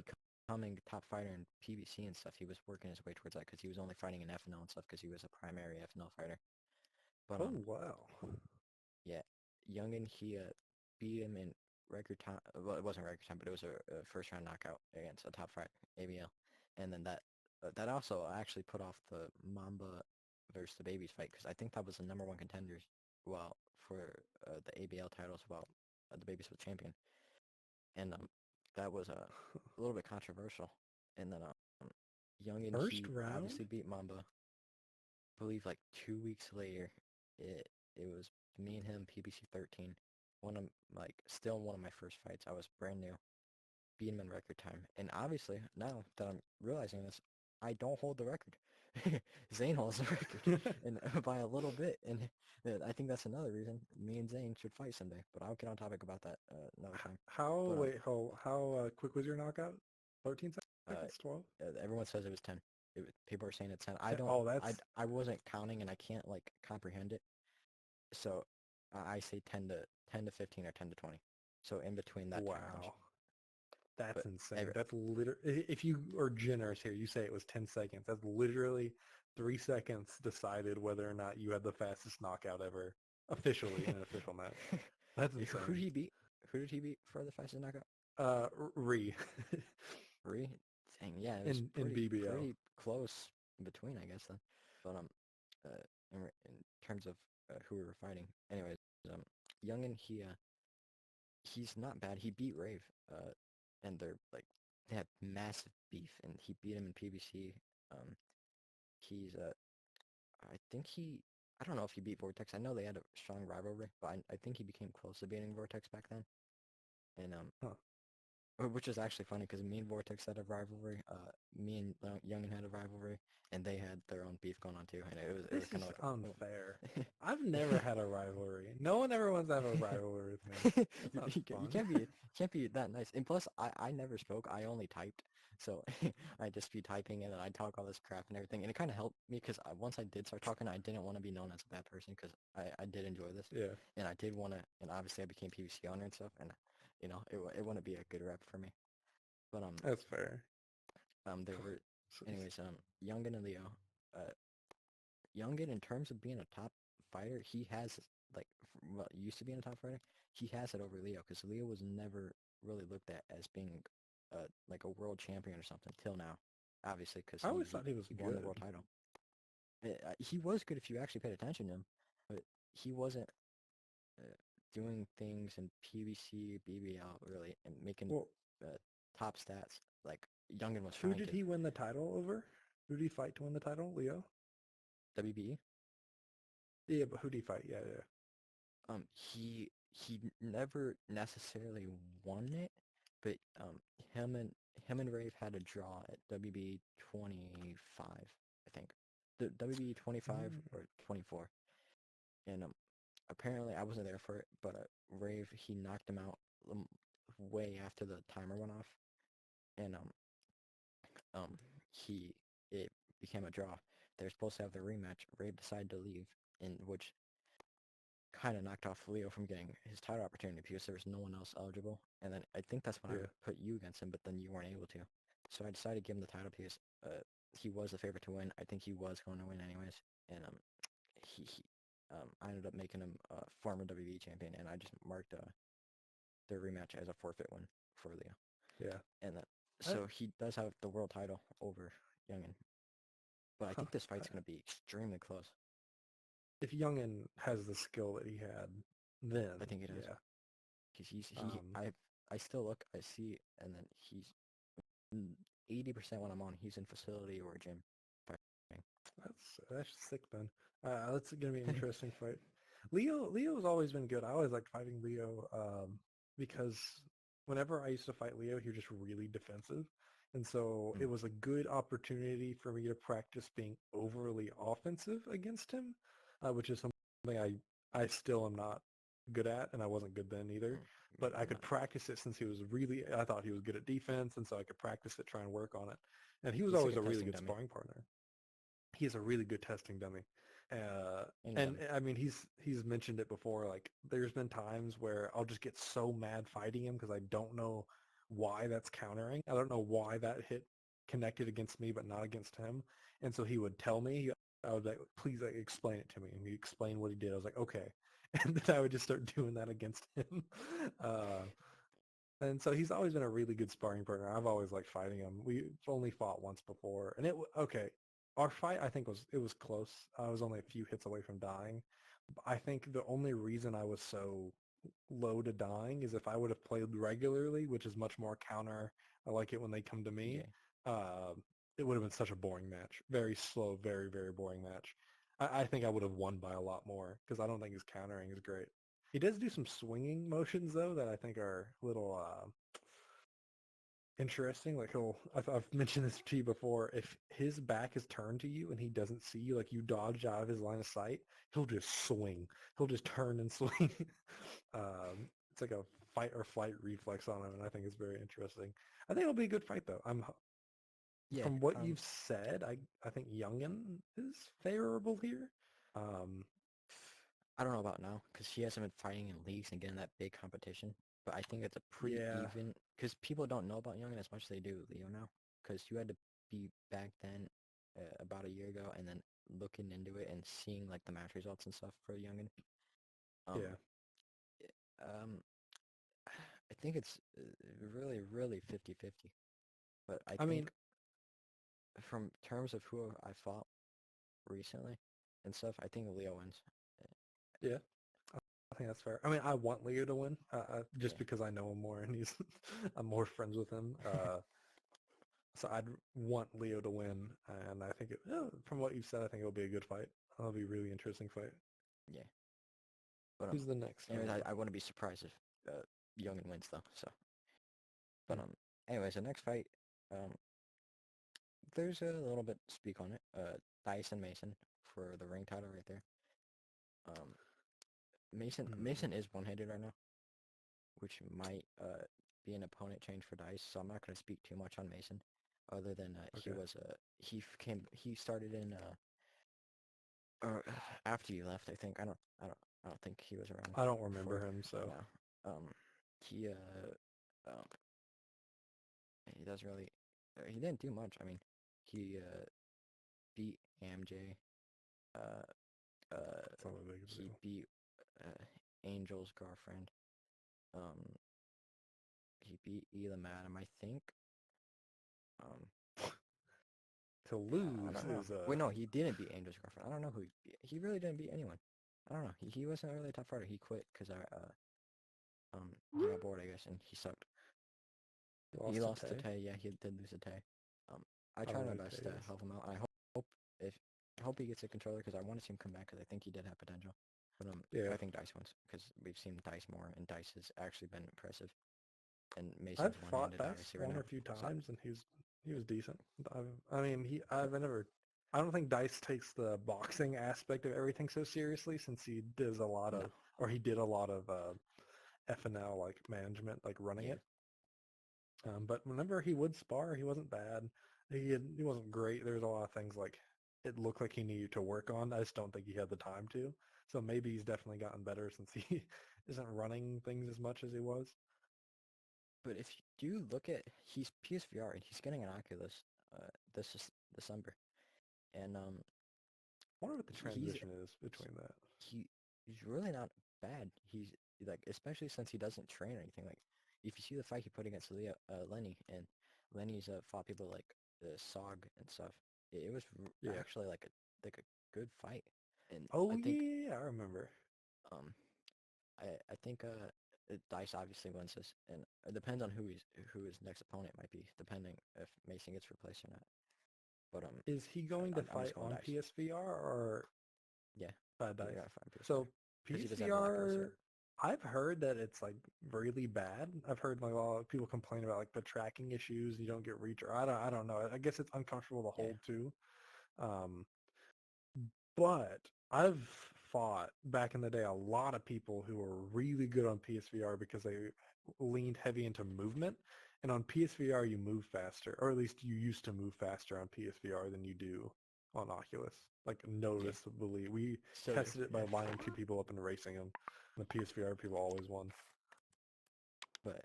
becoming top fighter in PBC and stuff. He was working his way towards that because he was only fighting in FNL and stuff because he was a primary FNL fighter. But Oh wow. yeah, Youngin, he beat him in record time. Well, it wasn't record time, but it was a first round knockout against a top fighter ABL, and then that also actually put off the Mamba versus the Babies fight because I think that was the number one contenders. Well, for the ABL titles, while the Babies was champion, and that was a little bit controversial. And then Youngin, First he round? obviously beat Mamba. I believe like 2 weeks later, it was me and him, PBC 13. One of like still one of my first fights. I was brand new, beat him in record time. And obviously now that I'm realizing this, I don't hold the record. Zane holds the record, and by a little bit. And I think that's another reason me and Zane should fight someday. But I'll get on topic about that another time. How But wait, how quick was your knockout? 13 uh, seconds? 12? everyone says it was 10. People are saying it's 10. I 10? don't. Oh, I that's I wasn't counting, and I can't like comprehend it. So I say 10 to 15 or 10 to 20. So in between that time range. wow. That's But insane. every, That's literally, if you are generous here, you say it was 10 seconds. That's literally 3 seconds decided whether or not you had the fastest knockout ever officially in an official match. That's who did insane. he beat? Who did he beat for the fastest knockout? Re Ree? Dang, yeah, it was in BBL. pretty close in between, I guess then. But in terms of who we were fighting, anyways, Youngin, he's not bad. He beat Rave, and they had massive beef, and he beat him in PBC. Um, he's I think I don't know if he beat Vortex. I know they had a strong rivalry, but I think he became close to beating Vortex back then. And Huh. which is actually funny because me and Vortex had a rivalry. Me and Youngin had a rivalry, and they had their own beef going on too. And it was This kind is of like unfair. a, I've never had a rivalry. No one ever wants to have a rivalry with me. That's not you fun. can't be that nice. And plus, I never spoke. I only typed. So I'd just be typing and then I'd talk all this crap and everything. And it kind of helped me because once I did start talking, I didn't want to be known as a bad person because I did enjoy this. Yeah, And I did want to, and obviously I became PVC owner and stuff. And, it wouldn't be a good rep for me. But, that's fair. they were, S- anyways, Youngin and Leo, uh, Youngin, in terms of being a top fighter, he has, like, what used to being a top fighter, he has it over Leo, because Leo was never really looked at as being, like, a world champion or something, till now, obviously, because I always thought he was he won the good. world title. He was good if you actually paid attention to him, but he wasn't uh, doing things in PVC, BBL, really, and making Well, uh, top stats, like Youngin was who trying did to. he win the title over? Who did he fight to win the title? Leo? WBE. Yeah, but who did he fight? Yeah, yeah. He never necessarily won it, but him and Rave had a draw at WB 25, I think. The WB 25 Mm. or 24, and apparently I wasn't there for it, but Rave, he knocked him out way after the timer went off, and he it became a draw. They were supposed to have the rematch. Rave decided to leave, in which kind of knocked off Leo from getting his title opportunity because there was no one else eligible. And then I think that's when I Yeah. put you against him, but then you weren't able to. So I decided to give him the title because he was the favorite to win. I think he was going to win anyways. And I ended up making him a former WBE champion, and I just marked their rematch as a forfeit win for Leo. Yeah. And then, I, so he does have the world title over Youngin. But I huh. think this fight's going to be extremely close. If Youngin has the skill that he had, then I think it is. yeah. Because Um, I still look, I see, and then he's 80% when I'm on, he's in facility or gym. That's sick, then. That's gonna be an interesting fight. Leo's always been good. I always liked fighting Leo because whenever I used to fight Leo, he was just really defensive, and so Mm, it was a good opportunity for me to practice being overly offensive against him, which is something I still am not good at, and I wasn't good then either. mm, But I I'm could not. practice it since he was really. I thought he was good at defense, and so I could practice it, try and work on it. And he was He's a always good a really testing good dummy. sparring partner. He's a really good testing dummy. Uh, And and I mean, he's mentioned it before. Like, there's been times where I'll just get so mad fighting him because I don't know why that's countering. I don't know why that hit connected against me but not against him. And so he would tell me. I would like, please like, explain it to me. And he explained what he did. I was like, okay. And then I would just start doing that against him. Uh, and so he's always been a really good sparring partner. I've always liked fighting him. We've only fought once before, and okay. Our fight, I think, was close. I was only a few hits away from dying. I think the only reason I was so low to dying is if I would have played regularly, which is much more counter. I like it when they come to me. yeah, Uh, it would have been such a boring match. Very slow, very, very boring match. I think I would have won by a lot more because I don't think his countering is great. He does do some swinging motions though that I think are a little interesting. Like I've mentioned this to you before. If his back is turned to you and he doesn't see you, like you dodge out of his line of sight, he'll just swing. He'll just turn and swing. It's like a fight or flight reflex on him, and I think it's very interesting. I think it'll be a good fight though. yeah. From what you've said, I think Yungin is favorable here. Um, I don't know about now because he hasn't been fighting in leagues and getting that big competition. But I think it's a pretty yeah, even because people don't know about Youngin as much as they do Leo now. Because you had to be back then about a year ago and then looking into it and seeing like the match results and stuff for Youngin. Um, yeah. um, I think it's really, really 50-50. But I I mean, think from terms of who I fought recently and stuff, I think Leo wins. yeah. I think that's fair. I mean, I want Leo to win, just Yeah. because I know him more and he's I'm more friends with him. So I'd want Leo to win, and I think from what you've said, I think it'll be a good fight. It'll be a really interesting fight. Yeah. But Who's the next anyways, one? I wouldn't be surprised if Youngin wins though. So, but Hmm. anyways, the next fight, um, there's a little bit to speak on it. Dice and Mason for the ring title right there. Um, Hmm. Mason is one-handed right now, which might be an opponent change for Dice. So I'm not gonna speak too much on Mason, other than he Okay. was he started in after you left. I think I don't think he was around I don't remember before. him, so No. He um he doesn't really he didn't do much. I mean, he beat MJ. Uh, it's not a big of a he deal. beat Angel's girlfriend. Um, he beat Ela Madam, I think. Um, To I lose don't know. is Wait, no, he didn't beat Angel's girlfriend. I don't know who he beat. He really didn't beat anyone. I don't know. He wasn't really a top fighter. He quit because he got bored, I guess, and he sucked. He lost to lost to Tay. Tay. Yeah, he did lose to Tay. I I try don't know my who best Tay to is. help him out. Hope if I hope he gets a controller because I want to see him come back because I think he did have potential. But Yeah, I think Dice wins because we've seen Dice more and Dice has actually been impressive. And I've Mason's fought one-handed Dice obviously right one or now. a few So times, and he was decent. I mean, I've never. I don't think Dice takes the boxing aspect of everything so seriously, since he does a lot no, of, or he did a lot of FNL like management, like running yeah. it. But whenever he would spar, he wasn't bad. He wasn't great. There was a lot of things like it looked like he needed to work on. I just don't think he had the time to. So maybe he's definitely gotten better since he isn't running things as much as he was. But if you look at he's PSVR and he's getting an Oculus this is December, and I wonder what the he's transition is between that. he's really not bad. He's like especially since he doesn't train or anything. Like if you see the fight he put against Lenny and Lenny's fought people like Sog and stuff. It was Yeah. actually like a good fight, and Oh I think yeah, I remember. um I think Dice obviously wins this, and it depends on who his next opponent might be, depending if Mason gets replaced or not. But Is he going to I'm fight just going on dice. PSVR or Yeah, dice? we gotta find PSVR So because he doesn't have a blacklist PSVR, yet. I've heard that it's like really bad. I've heard like a lot of people complain about like the tracking issues. You don't get reach, or I don't know. I guess it's uncomfortable to Yeah, hold too. Um, but I've fought back in the day a lot of people who were really good on PSVR because they leaned heavy into movement. And on PSVR, you move faster, or at least you used to move faster on PSVR than you do on Oculus. Like yeah, noticeably, we still do. tested it by Yeah, lining two people up and racing them. And the PSVR people always won. but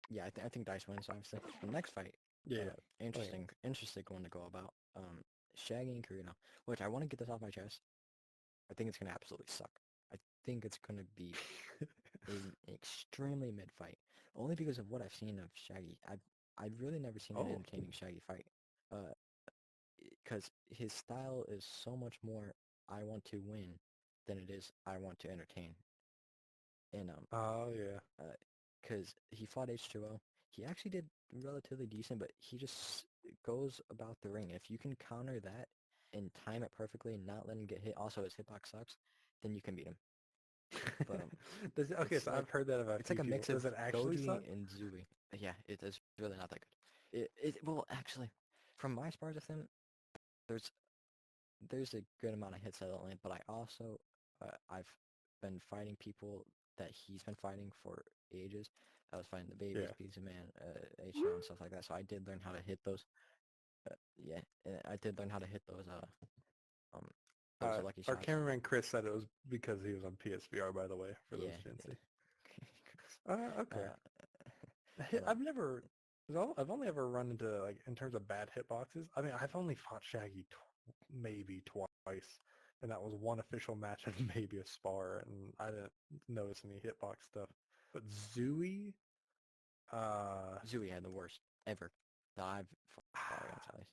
yeah, I think dice wins obviously. The next fight, Yeah, yeah. I think interesting one to go about. Shaggy and Kirito, which I want to get this off my chest. I think it's gonna absolutely suck. I think it's gonna be an extremely mid fight, only because of what I've seen of Shaggy. I've really never seen an oh, entertaining Shaggy fight. Uh, because his style is so much more I want to win than it is I want to entertain. And oh yeah. because he fought H2O, he actually did relatively decent, but he just goes about the ring. If you can counter that and time it perfectly and not let him get hit, also his hitbox sucks, then you can beat him. But Okay, so I've heard that about a it's like few a people. mix of Does it actually suck? Goji and Zui. Yeah, it is really not that good. Well actually, from my spars with him, there's there's a good amount of hits I don't land, but I also I've been fighting people that he's been fighting for ages. I was fighting the babies, Yeah. Pizza Man, HO and stuff like that. So I did learn how to hit those. Yeah, I did learn how to hit um those lucky Our shots. cameraman Chris said it was because he was on PSVR, by the way, for those Yeah, who didn't see. yeah. Okay. But I've never, I've only ever run into, like, in terms of bad hitboxes, I mean, I've only fought Shaggy maybe twice, and that was one official match and maybe a spar, and I didn't notice any hitbox stuff. But Zooey, uh, Zui had the worst ever that I've fought against at least.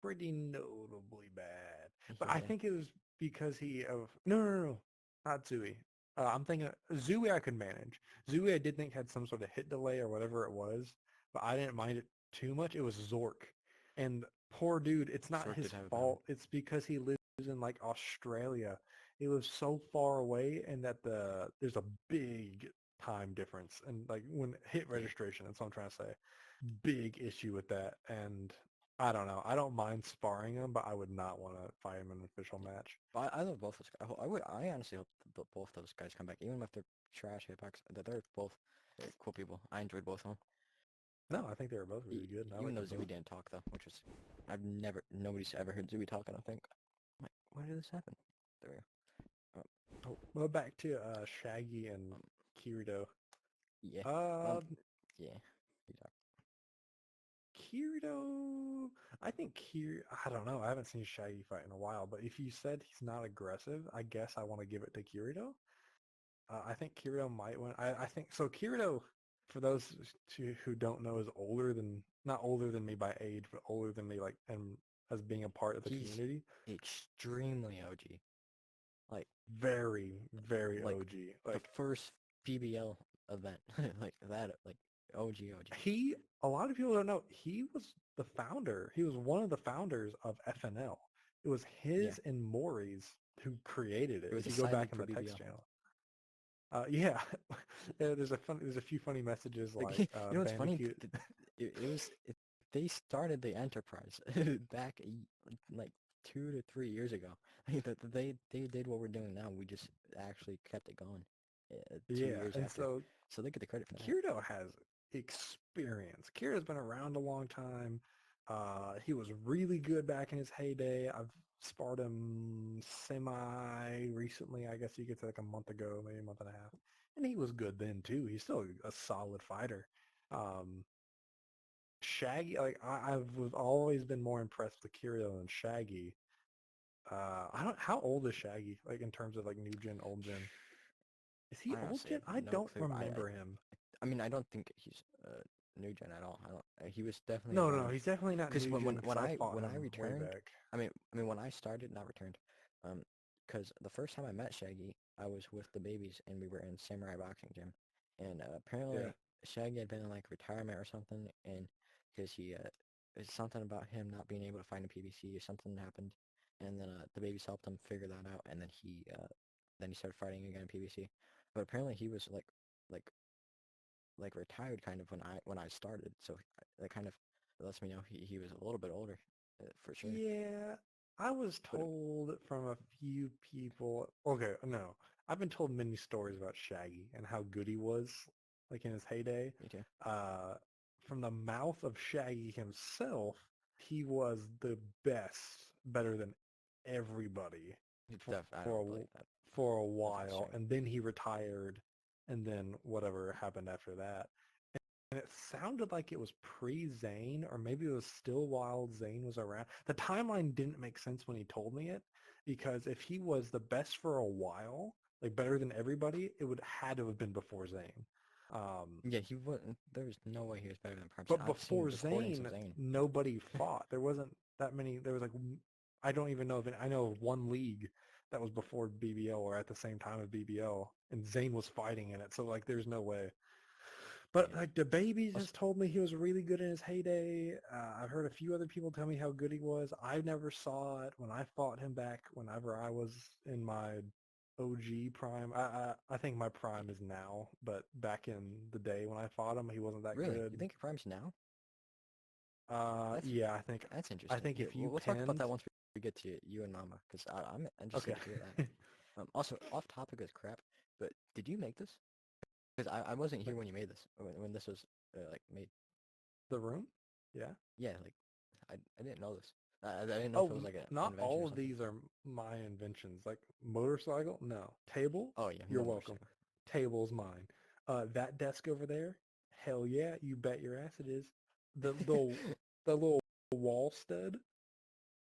pretty notably bad. But I Yeah, think it was because he of no, not Zooey. I'm thinking Zooey I could manage. Zooey I did think had some sort of hit delay or whatever it was, but I didn't mind it too much. It was Zork, and poor dude. It's not Zork did his have a bad one. fault. It's because he lives in like Australia. He lives so far away, and that there's a big time difference, and like when hit Yeah. registration. That's what I'm trying to say. Big issue with that, and I don't know. I don't mind sparring him, but I would not want to fight him in an official match. But I love both those guys. I honestly hope both those guys come back, even if they're trash hitbox. That they're both cool people. I enjoyed both of them. No, I think they were both really good, and I Even like though them Zooey both. didn't talk though, which was nobody's ever heard Zooey talk. I don't think. I'm like, why did this happen? There we go. Oh, well, back to Shaggy and Um, Kirito. yeah. Um, Uh, yeah. You talk. Kirito, I think I don't know. I haven't seen Shaggy fight in a while, but if you said he's not aggressive, I guess I want to give it to Kirito. I think Kirito might win. I think so. Kirito, for those who don't know, is older than not older than me by age, but older than me like and as being a part of the He's community. extremely OG. Like Very, very like OG. the Like first PBL event, like that, like OG. a lot of people don't know, he was the founder. He was one of the founders of FNL. It was Yeah. his and Maury's who created it. It was If a you go side back lead in for the text BBL. channel. Yeah, there's a few funny messages Like, like you know what's funny? Bandicoot. They started the enterprise back like 2 to 3 years ago. They did what we're doing now. We just actually kept it going 2 Yeah, years and after. so So they get the credit for that. Kirito has experience. Kirito's been around a long time. He was really good back in his heyday. I've sparred him semi recently, I guess you could say like a month ago, maybe a month and a half. And he was good then too. He's still a solid fighter. Um, Shaggy, like I've always been more impressed with Kirito than Shaggy. I don't. How old is Shaggy? Like in terms of like new gen, old gen. Is he I old honestly gen? have I no don't clue. remember him. I mean, I don't think he's new gen at all. I don't. He was definitely No, one no, of he's definitely not because new gen because I fought when I him way returned, back. when I started, not returned, because the first time I met Shaggy, I was with the babies and we were in Samurai Boxing Gym, and Yeah. apparently Shaggy had been in like retirement or something, and because it's something about him not being able to find a PVC or something happened, and then the babies helped him figure that out, and then he started fighting again in PVC. But apparently he was like like retired kind of when I started, so that kind of lets me know he was a little bit older, for sure. Yeah, I was But told from a few people. Okay, no, I've been told many stories about Shaggy and how good he was, like in his heyday. me too. Uh, from the mouth of Shaggy himself, he was the best, better than everybody for I for don't a, believe that. for a That's not while, Shaggy. and then he retired, and then whatever happened after that. And it sounded like it was pre-Zane, or maybe it was still while Zane was around. The timeline didn't make sense when he told me it, because if he was the best for a while, like better than everybody, it would had to have been before Zane. Yeah, he wasn't. There was no way he was better than Prime. But I've seen before recordings of Zane, Zane. nobody fought. There wasn't that many. There was like, I don't even know if I know of one league that was before BBL or at the same time as BBL, and Zane was fighting in it. So like, there's no way. But Yeah. like the babies Also, has told me he was really good in his heyday. I've heard a few other people tell me how good he was. I never saw it when I fought him back whenever I was in my OG prime. I think my prime is now, but back in the day when I fought him, he wasn't that really, good. you think your Prime's now? That's Yeah, that's I interesting. think Yeah, if you we'll talk about pinned, that once we get to you and Mama, because I'm interested okay, to hear that. Also, off topic is crap, but did you make this? Because I wasn't here like when you made this, when this was like made. the room, yeah. Yeah, like I didn't know this. I didn't know if Oh, it was like an not invention all or of something. these are my inventions. Like motorcycle, no. Table, Oh yeah, you're no welcome. motorcycle. Table's mine. That desk over there, hell yeah, you bet your ass it is. The little wall stud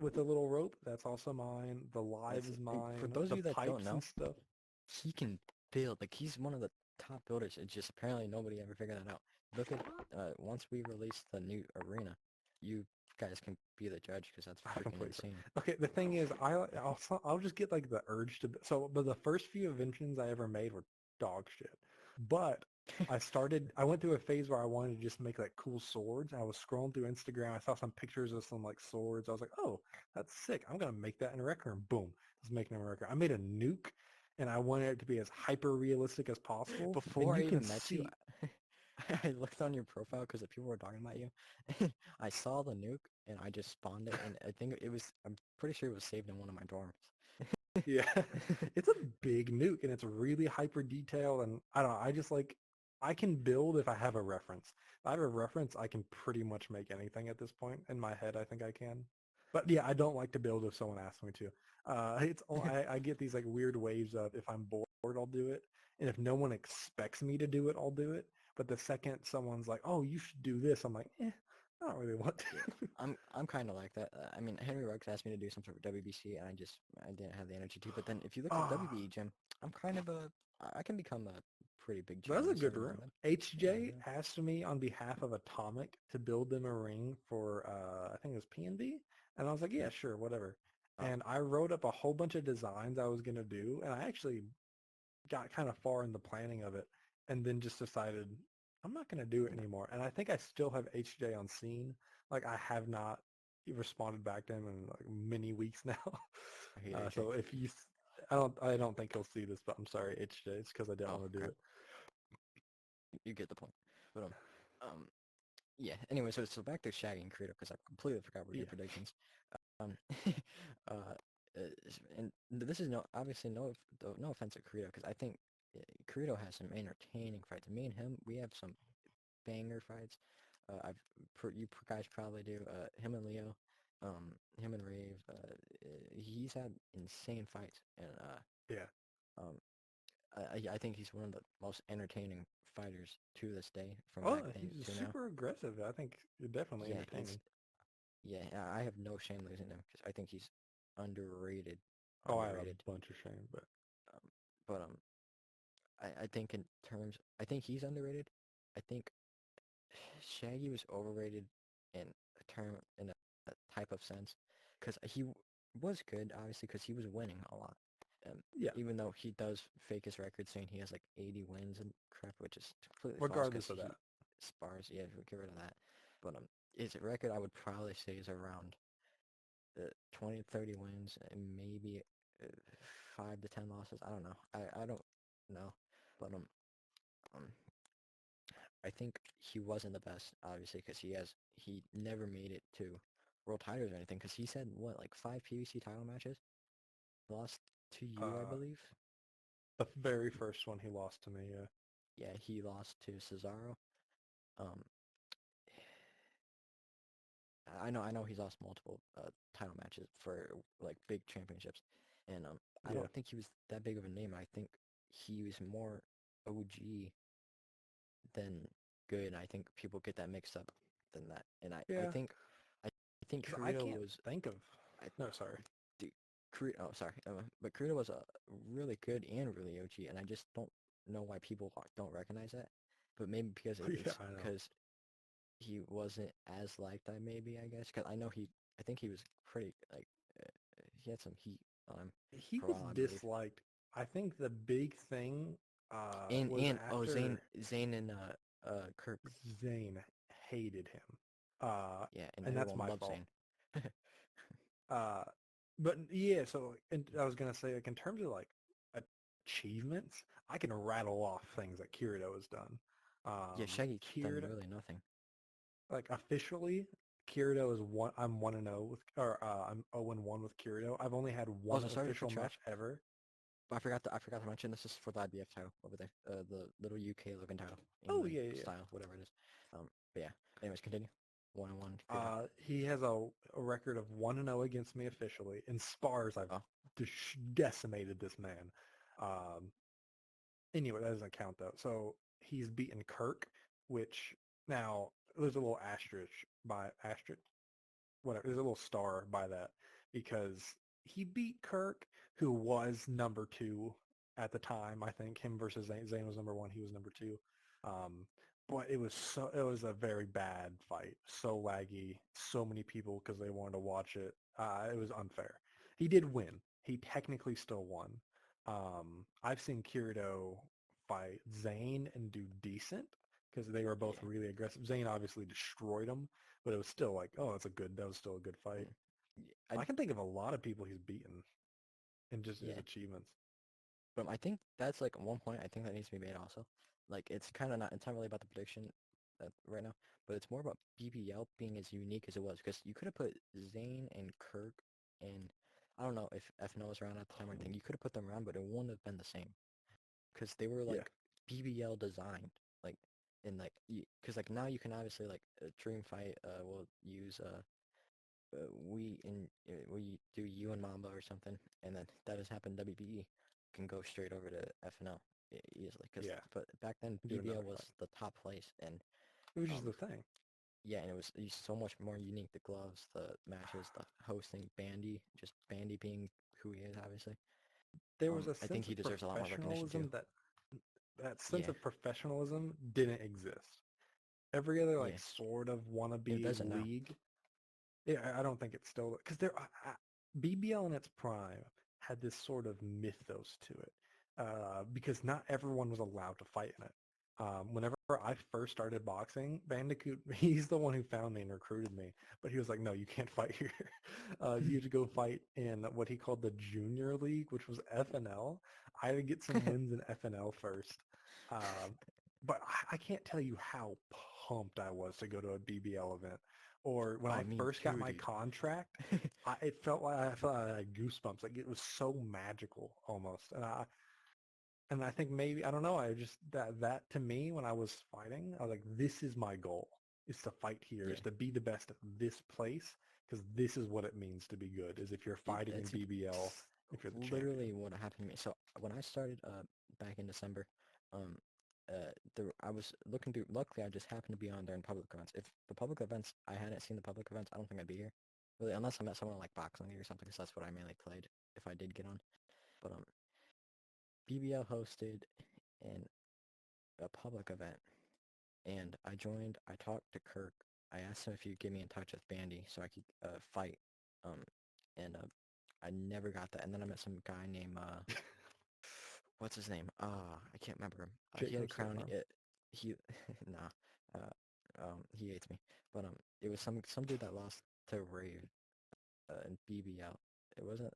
with the little rope, that's also mine. The live That's is for mine. those The of you that don't pipes and know, stuff. he can build. Like he's one of the top builders. It's just apparently nobody ever figured that out. Look at once we release the new arena, you guys can be the judge because that's I freaking completely insane. okay. The thing is, I'll just get like the urge to. So, but the first few inventions I ever made were dog shit. But I went through a phase where I wanted to just make like cool swords. I was scrolling through Instagram. I saw some pictures of some like swords. I was like, oh, that's sick. I'm gonna make that in a record. And boom, I was making a record. I made a nuke, and I wanted it to be as hyper realistic as possible. And Before I you can even met you, see, I looked on your profile because the people were talking about you. I saw the nuke and I just spawned it, and I think it was. I'm pretty sure it was saved in one of my dorms. yeah, it's a big nuke and it's really hyper detailed. And I don't know, I just like, I can build if I have a reference. If I have a reference, I can pretty much make anything at this point. In my head, I think I can. But yeah, I don't like to build if someone asks me to. I get these like weird waves of if I'm bored, I'll do it. And if no one expects me to do it, I'll do it. But the second someone's like, oh, you should do this, I'm like, I don't really want Yeah, to. I'm kind of like that. I mean, Henry Ruggs asked me to do something for WBC, and I didn't have the energy to. But then if you look at Oh, WBE gym, I'm kind of I can become a pretty big that's a genius good every now room. and then. Yeah, HJ really. asked me on behalf of Atomic to build them a ring for, I think it was PNB. And I was like, yeah, Yep. sure, whatever. Oh, And I wrote up a whole bunch of designs I was going to do. And I actually got kind of far in the planning of it and then just decided I'm not going to do it no, anymore. And I think I still have HJ on scene. Like I have not responded back to him in like many weeks now. I hate AJ. So if you, I don't think he'll see this, but I'm sorry, HJ. It's because I didn't Oh, want to do okay. it. You get the point. But yeah. Anyway, so back to Shaggy and Kirito because I completely forgot what your Yeah. predictions. Um, uh, and this is obviously no offense to Kirito because I think Kirito has some entertaining fights. Me and him, we have some banger fights. You guys probably do. Him and Leo, him and Rave. He's had insane fights, and Yeah. um, I think he's one of the most entertaining fighters to this day, from Oh, back then he's to now. super aggressive. I think you're definitely Yeah, he's entertaining. yeah. I have no shame losing him because I think he's underrated, Oh, I have a underrated. bunch of shame, but Um, but I think in terms, I think he's underrated. I think Shaggy was overrated in a type of sense, because was good, obviously, because he was winning a lot. yeah, Even though he does fake his record saying he has like 80 wins and crap, which is completely false because regardless of he that. spars. Yeah, get rid of that. But his record I would probably say is around 20 to 30 wins and maybe 5 to 10 losses. I don't know. I don't know, but um I think he wasn't the best, obviously, because he never made it to world titles or anything. Because he said what, like 5 PVC title matches, lost to you, I Uh, believe. the very first one he lost to me. Yeah. Yeah, he lost to Cesaro. Um, I know he's lost multiple title matches for like big championships, and I Yeah. don't think he was that big of a name. I think he was more OG than good. I think people get that mixed up than that, and Yeah. I think Because I Kirito can't was think of. I No, sorry. dude, Kirito. Oh, sorry, but Kirito was a really good and really OG, and I just don't know why people don't recognize that. But maybe because Yeah, it's I know. because he wasn't as liked. I guess because I know I think he was pretty like he had some heat on him He for a was while, I believe. disliked. I think the big thing was And oh, after Zayn and Kirk. Zayn hated him. Uh, Yeah, and and that's everyone my loves fault. Zayn. Uh, but yeah, so I was gonna say, like, in terms of like achievements, I can rattle off things that Kirito has done. Yeah, Shaggy's done Kirito, really nothing. like officially, Kirito is one. I'm 1-0 with, or I'm 0-1 with Kirito. I've only had one Also, sorry to official cut you off, match ever. but I forgot to mention this is for the IBF title over there, the little UK looking title, Oh England yeah, yeah, yeah. style, whatever it is. But yeah. Anyways, continue. 1-1 Kirito. He has a record of 1-0 against me officially. In spars, I've Oh, decimated this man. Um, anyway, that doesn't count though. So he's beaten Kirk, which now there's a little asterisk, whatever. There's a little star by that because he beat Kirk, who was number two at the time. I think him versus Zayn. Zayn was number one. He was number two. Um, but it was a very bad fight. So laggy. So many people because they wanted to watch it. It was unfair. He did win. He technically still won. I've seen Kirito fight Zayn and do decent because they were both yeah. really aggressive. Zayn obviously destroyed him, but it was still like, oh, that was still a good fight. Mm. I can think of a lot of people he's beaten in just his Yeah. achievements. But I think that's like one point I think that needs to be made also. Like it's not really about the prediction right now, but it's more about BBL being as unique as it was because you could have put Zayn and Kirk and I don't know if FNL was around at the time or anything. You could have put them around, but it wouldn't have been the same because they were Yeah, like BBL designed like in like because like now you can obviously like Dream Fight will use we do you and Mamba or something, and then that has happened WBE can go straight over to FNL easily. Cause yeah. but back then Do BBL another was fight, the top place, and which is um the thing. yeah, and it was so much more unique. The gloves, the matches, the hosting, just Bandy being who he is, obviously. There was a I think sense he of deserves a lot more recognition too. professionalism that sense Yeah, of professionalism didn't exist. Every other like yeah, sort of it wannabe doesn't now. league, yeah, I don't think it's still because BBL in its prime had this sort of mythos to it because not everyone was allowed to fight in it. Whenever I first started boxing, Bandicoot, he's the one who found me and recruited me. But he was like, no, you can't fight here. You have to go fight in what he called the Junior League, which was FNL. I had to get some wins in FNL first. Um, but I can't tell you how pumped I was to go to a BBL event. Or when Oh, I me first got too, my dude. contract, it felt like I felt like I had goosebumps. Like it was so magical almost. And I think maybe I don't know. I just that to me when I was fighting, I was like, this is my goal: is to fight here, is Yeah, to be the best at this place, because this is what it means to be good. Is if you're fighting in that's BBL, if you're the champion. literally what happened to me. So when I started back in December, um I was looking through. Luckily, I just happened to be on there in public events. If the public events, I hadn't seen the public events, I don't think I'd be here. Really, unless I met someone like Boxing League or something, because that's what I mainly played if I did get on. But BBL hosted in a public event, and I joined. I talked to Kirk. I asked him if he'd get me in touch with Bandy so I could fight. Um, and I never got that. And then I met some guy named what's his name? I can't remember him. He had a Jacob State crown. Farm. He nah. He hates me. But it was some dude that lost to Rave in BBL. It wasn't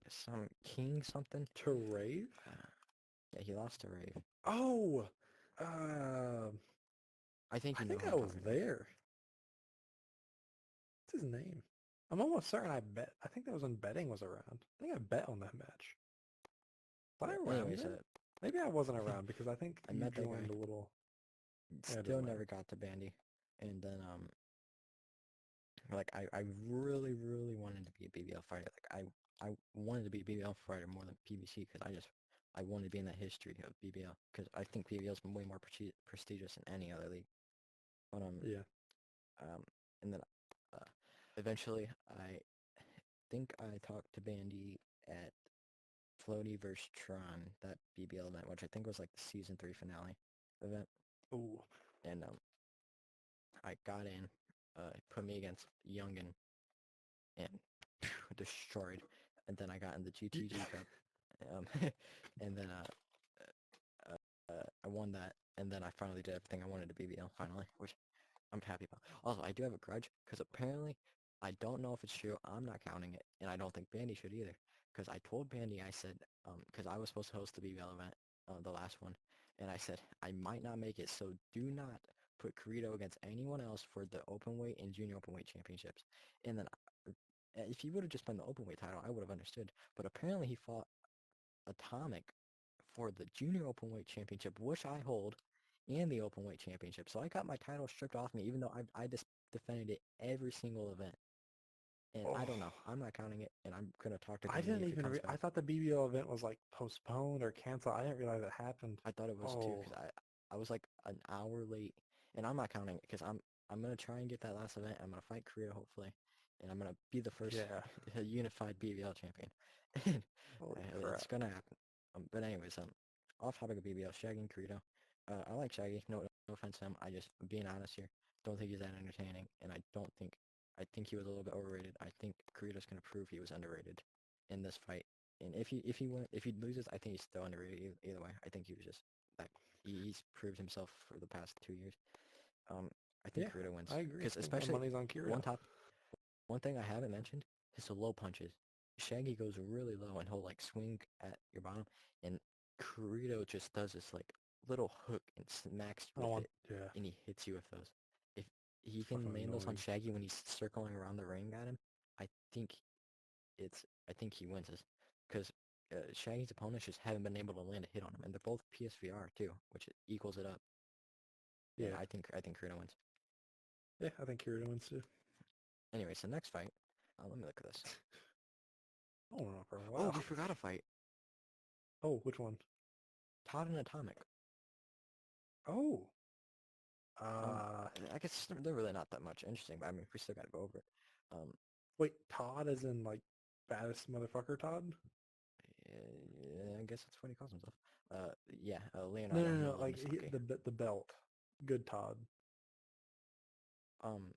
some King something. To Rave? Yeah, he lost to Rave. Oh, I think I you know think who I I'm was talking about. there. What's his name? I'm almost certain I bet. I think that was when betting was around. I think I bet on that match. Was Yeah. I around Anyways, then? Maybe I wasn't around because I think I you met that guy. joined a little. Yeah, it Still doesn't never matter. got to Bandy, and then like I really really wanted to be a BBL fighter. Like I wanted to be a BBL fighter more than PBC because I wanted to be in that history of BBL because I think BBL is way more prestigious than any other league. But Yeah. um and then uh, eventually I think I talked to Bandy at Floaty vs Tron, that BBL event, which I think was like the season 3 finale event, Ooh. and I got in, put me against Yungin, and destroyed. And then I got in the GTG Cup, and then I won that, and then I finally did everything I wanted to BBL finally, which I'm happy about. Also, I do have a grudge because apparently, I don't know if it's true. I'm not counting it, and I don't think Bandy should either. Because I told Bandy, I said, because I was supposed to host the BBL event, the last one, and I said I might not make it, so do not put Kirito against anyone else for the open weight and junior open weight championships. And then, if he would have just been the open weight title, I would have understood. But apparently, he fought Atomic for the junior open weight championship, which I hold, and the open weight championship. So I got my title stripped off me, even though I just defended it every single event. And I Oh. don't know. I'm not counting it, and I'm gonna talk to I Bandy didn't if it even. comes I back. thought the BBL event was like postponed or canceled. I didn't realize it happened. I thought it was too, Oh. because I was like an hour late, and I'm not counting it because I'm gonna try and get that last event. I'm gonna fight Korea hopefully, and I'm gonna be the first Yeah. unified BBL champion. Holy It's crap. gonna happen. But anyways, off topic of BBL, Shaggy and Kirito. I like Shaggy. No offense to him. I just being honest here. Don't think he's that entertaining, and I think he was a little bit overrated. I think Kirito's gonna prove he was underrated in this fight. And if he loses, I think he's still underrated either way. I think he was just that he's proved himself for the past 2 years. Um, I think Yeah, Kirito wins I agree. because I think my especially money's on one Kirito. top one thing I haven't mentioned is the low punches. Shaggy goes really low and he'll like swing at your bottom, and Kirito just does this like little hook and smacks I don't with want. it, Yeah. and he hits you with those. If he It's can fucking land those on annoying. Shaggy when he's circling around the ring at him, I think I think he wins this because Shaggy's opponents just haven't been able to land a hit on him, and they're both PSVR too, which equals it up. And Yeah. I think Kirito wins. Yeah, I think Kirito wins too. Anyways, the next fight. Let me look at this. Oh no, for a Oh, while. we forgot a fight. Oh, which one? Todd and Atomic. Oh. Um, Uh, I guess they're really not that much interesting, but I mean, we still gotta go over it. Um, wait, Todd is in like baddest motherfucker Todd? yeah, I guess that's what he calls himself. Yeah, No, Leonardo no, no, Nil like Misaki. the belt. Good Todd. Um,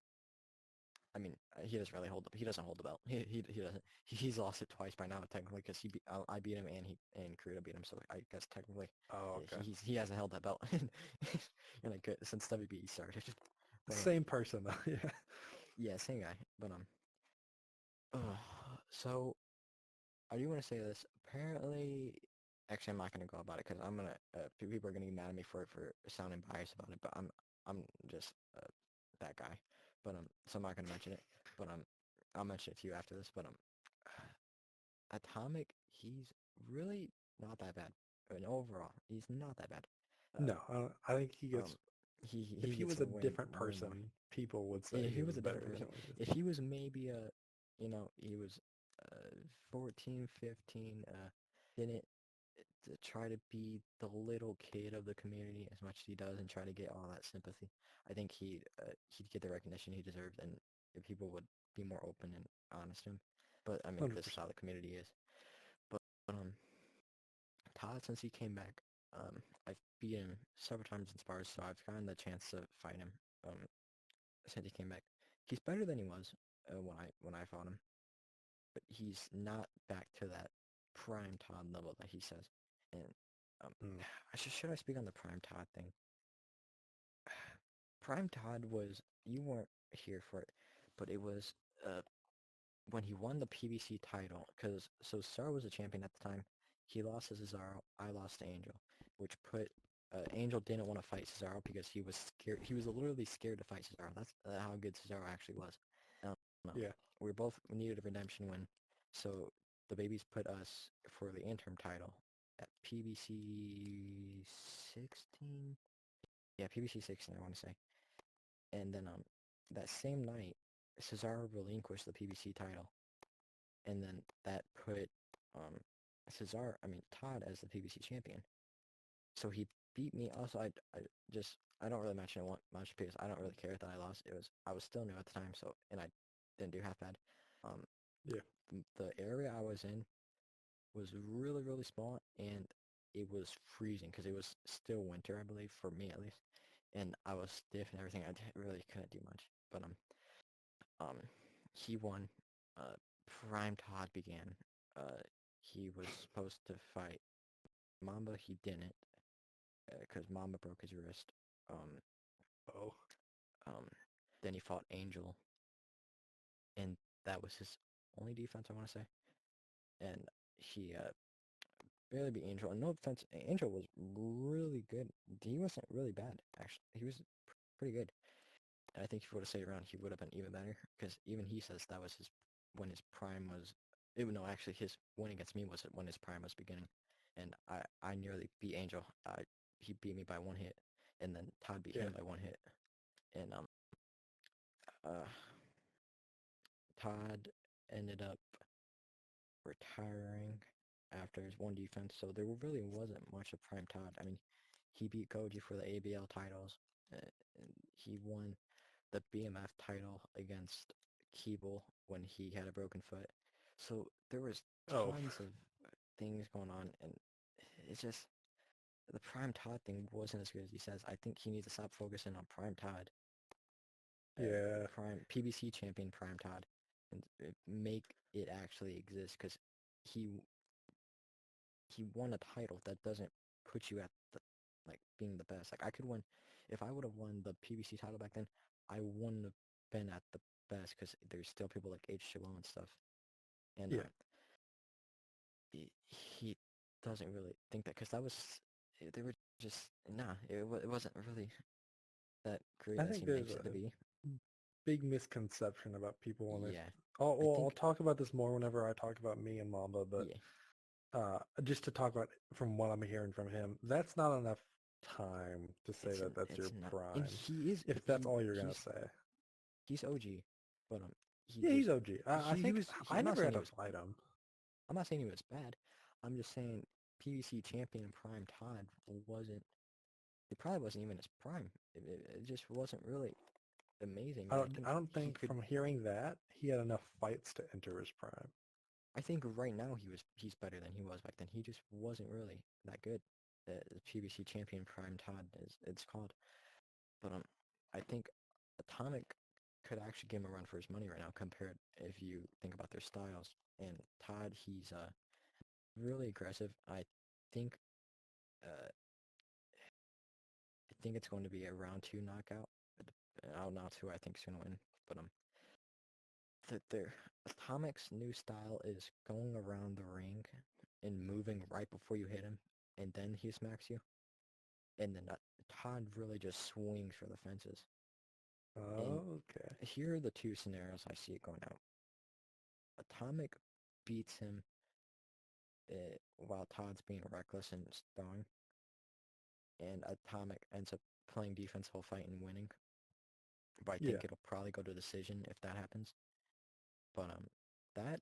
I mean, he doesn't really hold he doesn't hold the belt. He doesn't. He's lost it twice by now technically because I beat him and Kirito beat him. So I guess technically, Oh, okay. he hasn't held that belt in like since WBE started. But Same person though. Yeah. yeah, same guy. But so I do want to say this. Apparently, actually, I'm not gonna go about it because I'm gonna people are gonna get mad at me for sounding biased about it. But I'm just that guy. But so I'm not gonna mention it. But I'll mention it to you after this. But Atomic, he's really not that bad. And overall, he's not that bad. Uh, No, I think he um, gets. If he he gets was a way different person, more. people would say If he he was was a better different than person, what he is. if he was maybe he was 14, 15, didn't to try to be the little kid of the community as much as he does and try to get all that sympathy, I think he'd get the recognition he deserves, and people would be more open and honest to him. But I mean, Hundred this is how percent. the community is. But Todd, since he came back, I've beat him several times in spars, so I've gotten the chance to fight him. Since he came back, he's better than he was when I fought him, but he's not back to that prime Todd level that he says. And um, Mm. should I speak on the prime Todd thing? Prime Todd was, you weren't here for it, but it was uh when he won the PBC title, because so Cesaro was a champion at the time. He lost to Cesaro. I lost to Angel, which put Angel didn't want to fight Cesaro because he was scared. He was literally scared to fight Cesaro. That's how good Cesaro actually was. Um, Yeah. we both needed a redemption win, so the babies put us for the interim title at PBC 16. Yeah, PBC 16. I want to say, and then that same night, Cesaro relinquished the PBC title, and then that put um Todd as the PBC champion. So he beat me. Also, I don't really mention it much because I don't really care that I lost. I was still new at the time, so and I didn't do half bad. Um, Yeah. the area I was in was really small, and it was freezing because it was still winter, I believe, for me at least, and I was stiff and everything. Really couldn't do much, but um, he won. Uh, Prime Todd began. Uh, he was supposed to fight Mamba. He didn't, because Mamba broke his wrist. Um, Oh. um, then he fought Angel, and that was his only defense, I want to say. And he barely beat Angel. And no offense, Angel was really good. He wasn't really bad, actually. He was pretty good. And I think if he would have stayed around, he would have been even better. Because even he says that was when his prime was. No, actually, his win against me was when his prime was beginning, and I nearly beat Angel. He beat me by one hit, and then Todd beat Yeah. him by one hit, and uh, Todd ended up retiring after his one defense, so there really wasn't much of Prime Todd. I mean, he beat Koji for the ABL titles, and he won the BMF title against Keeble when he had a broken foot. So there was Oh. tons of things going on, and it's just the Prime Todd thing wasn't as good as he says. I think he needs to stop focusing on Prime Todd, Yeah. Prime PBC champion Prime Todd, and make it actually exist because he he won a title that doesn't put you at the like being the best. Like I could win if I would have won the PBC title back then. I wouldn't have been at the best because there's still people like H2O and stuff. And Yeah. he doesn't really think that because that was they were just nah. It wasn't really that great I as think he there's makes it to a be. big misconception about people when they. Yeah, Oh, I well, I'll think talk about this more whenever I talk about me and Mamba, but yeah, just to talk about from what I'm hearing from him, that's not enough time to say that that's your it's not, and prime. he is If that's all you're gonna he's say. he's OG, but he Yeah, he's just OG. I he think was I I'm not never saying had he to was fight him. I'm not saying he was bad. I'm just saying PBC champion Prime Todd wasn't. It probably wasn't even his prime. It just wasn't really amazing. And I think I don't he think could. from hearing that he had enough fights to enter his prime. I think right now he's better than he was back then. He just wasn't really that good. The PBC champion Prime Todd is it's called. But I think Atomic could actually give him a run for his money right now compared if you think about their styles. And Todd, he's really aggressive. Think uh I think it's going to be a round two knockout. I don't know who I think is going to win, but their Atomic's new style is going around the ring and moving right before you hit him, and then he smacks you. And then Todd really just swings for the fences. And Oh, okay. here are the two scenarios I see it going out. Atomic beats him while Todd's being reckless and throwing, and Atomic ends up playing defense whole fight and winning. But I Yeah. think it'll probably go to decision if that happens. But that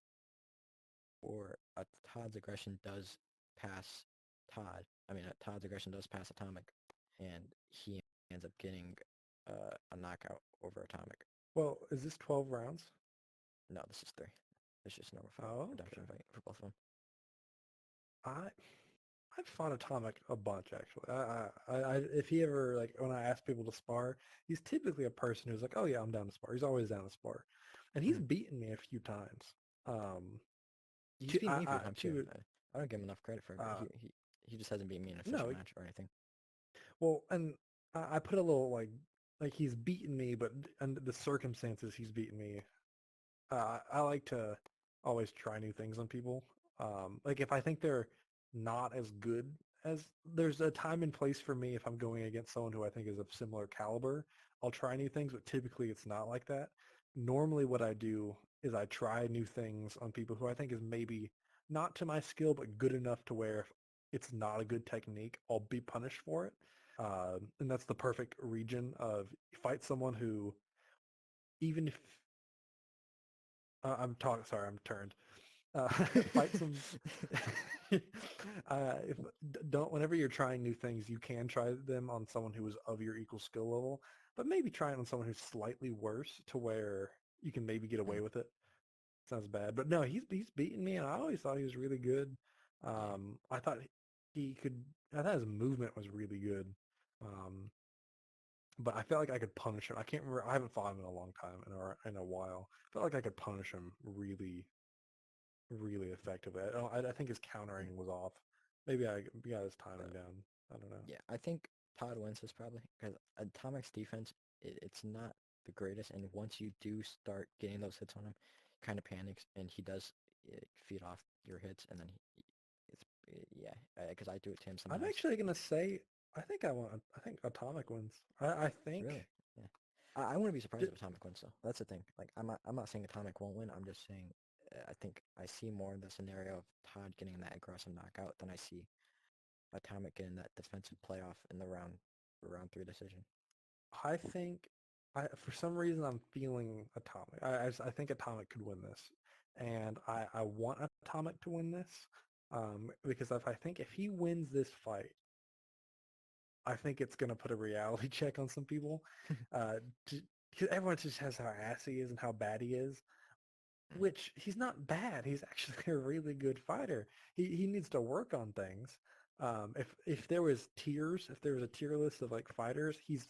or Todd's aggression does pass Todd. I mean, Todd's aggression does pass Atomic, and he ends up getting a knockout over Atomic. Well, is this 12 rounds? No, this is three. It's just a normal fight, Oh, redemption okay. fight for both of them. I I've fought Atomic a bunch actually. If he ever like when I ask people to spar, he's typically a person who's like, oh yeah, I'm down to spar. He's always down to spar, and he's Mm-hmm. beaten me a few times. He's To beat me a few times too. to I don't give him enough credit for it. uh, He just hasn't beat me in an official no, match or anything. well, and I put a little like like he's beaten me, but under the circumstances he's beaten me, I like to always try new things on people. Like if I think they're not as good as there's a time and place for me if I'm going against someone who I think is of similar caliber, I'll try new things, but typically it's not like that. Normally what I do is I try new things on people who I think is maybe not to my skill, but good enough to where if it's not a good technique, I'll be punished for it. And that's the perfect region of fight someone who, even if I'm talking, sorry, I'm turned. Uh, fight some. If don't whenever you're trying new things, you can try them on someone who is of your equal skill level, but maybe try it on someone who's slightly worse to where you can maybe get away Mm, with it. Sounds bad, but no, he's beaten me, and I always thought he was really good. yeah. I thought he could. I thought his movement was really good. Um, but I felt like I could punish him. I can't remember. I haven't fought him in a long time, in a while. I felt like I could punish him really, really effectively. I think his Mm, countering was off. Maybe I got his uh, timing down. I don't know. yeah, I think Todd wins this probably because Atomic's defense, it's not the greatest, and once you do start getting those hits on him, kind of panics, and he does feed off your hits, and then it's yeah, because I do it to him I'm sometimes. actually gonna say I think I want. I think Atomic wins. I think. Really? Yeah. I wouldn't be surprised if Atomic wins though. That's the thing. Like I'm not saying Atomic won't win. I'm just saying I think I see more the scenario of Todd getting that aggressive knockout than I see Atomic getting that defensive playoff in the round three decision. I think. For some reason I'm feeling Atomic. I think Atomic could win this, and I want Atomic to win this, because if I think if he wins this fight, I think it's going to put a reality check on some people. Uh, because everyone just has how ass he is and how bad he is, Mm, which he's not bad. He's actually a really good fighter. He needs to work on things. If there was tiers, if there was a tier list of like fighters, he's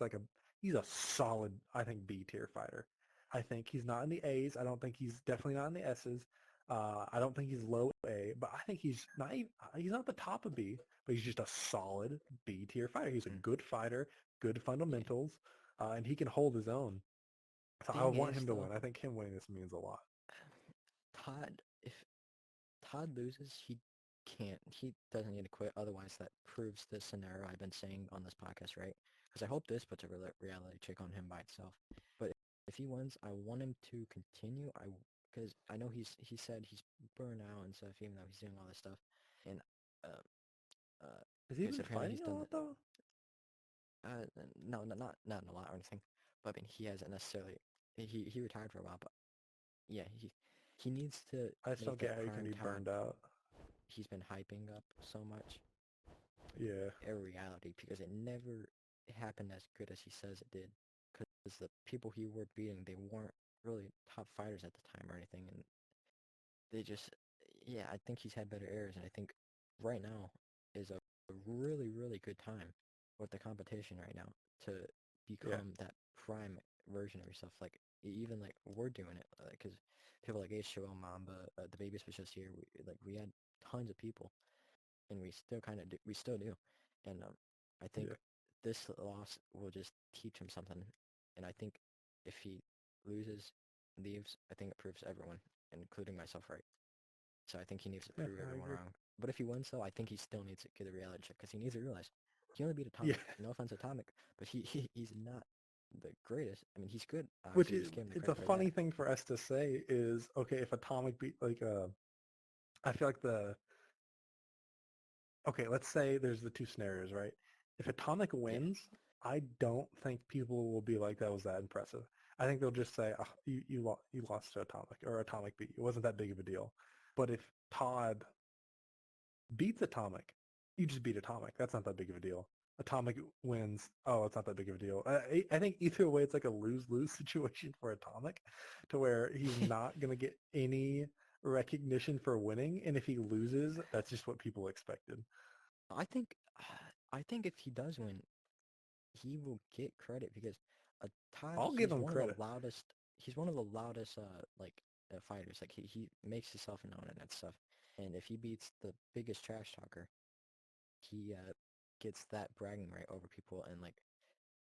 a solid, I think, B tier fighter. I think he's not in the A's. I don't think he's definitely not in the S's. I don't think he's low A, but I think he's not the top of B, but he's just a solid B tier fighter. He's a mm. good fighter, good Yeah. fundamentals, and he can hold his own. So I Thing want is him to though, win. I think him winning this means a lot. Todd, if Todd loses, he can't. He doesn't need to quit. Otherwise, that proves the scenario I've been saying on this podcast, right? Because I hope this puts a reality check on him by itself. But if he wins, I want him to continue. Because I know he said he's burned out and stuff, even though he's doing all this stuff. And uh, uh, Has he because been apparently fighting he's a done lot though? no, not in a lot or anything. But I mean, he hasn't necessarily. He retired for a while, but yeah, he needs to I just make don't get that how you can prime be talent burned out. he's been hyping up so much Yeah, a reality because it never happened as good as he says it did. Because the people he were beating, they weren't really top fighters at the time or anything, and they just, yeah, I think he's had better errors, and I think right now is a really, really good time with the competition right now to yeah, become that prime version of yourself. Like, even like we're doing it, because people like JaysWay, Mamba, the babies was just here. We had tons of people, and we still kind of do, we still do, and I think yeah, this loss will just teach him something, and I think if he loses, leaves, I think it proves everyone, including myself, right. So I think he needs to yeah. prove I everyone agree. wrong. But if he wins, though, I think he still needs to get a reality check because he needs to realize he only beat Yeah, Atomic. No offense, Atomic, but he's not the greatest. I mean, he's good. which Obviously, is just give him the it's a credit for funny that. thing for us to say is okay if Atomic beat I feel like the okay. Let's say there's the two scenarios, right? If Atomic Yeah. wins, I don't think people will be like that was that impressive. I think they'll just say oh, you lost to Atomic or Atomic beat you. It wasn't that big of a deal. But if Todd beats Atomic, you just beat Atomic. That's not that big of a deal. Atomic wins. Oh, it's not that big of a deal. I think either way, it's like a lose-lose situation for Atomic, to where he's not gonna get any recognition for winning, and if he loses, that's just what people expected. I think I think if he does win, he will get credit because Todd, I'll give he's him one of the credit. loudest. He's one of the loudest fighters. Like he makes himself known and that stuff. And if he beats the biggest trash talker, he gets that bragging right over people, and like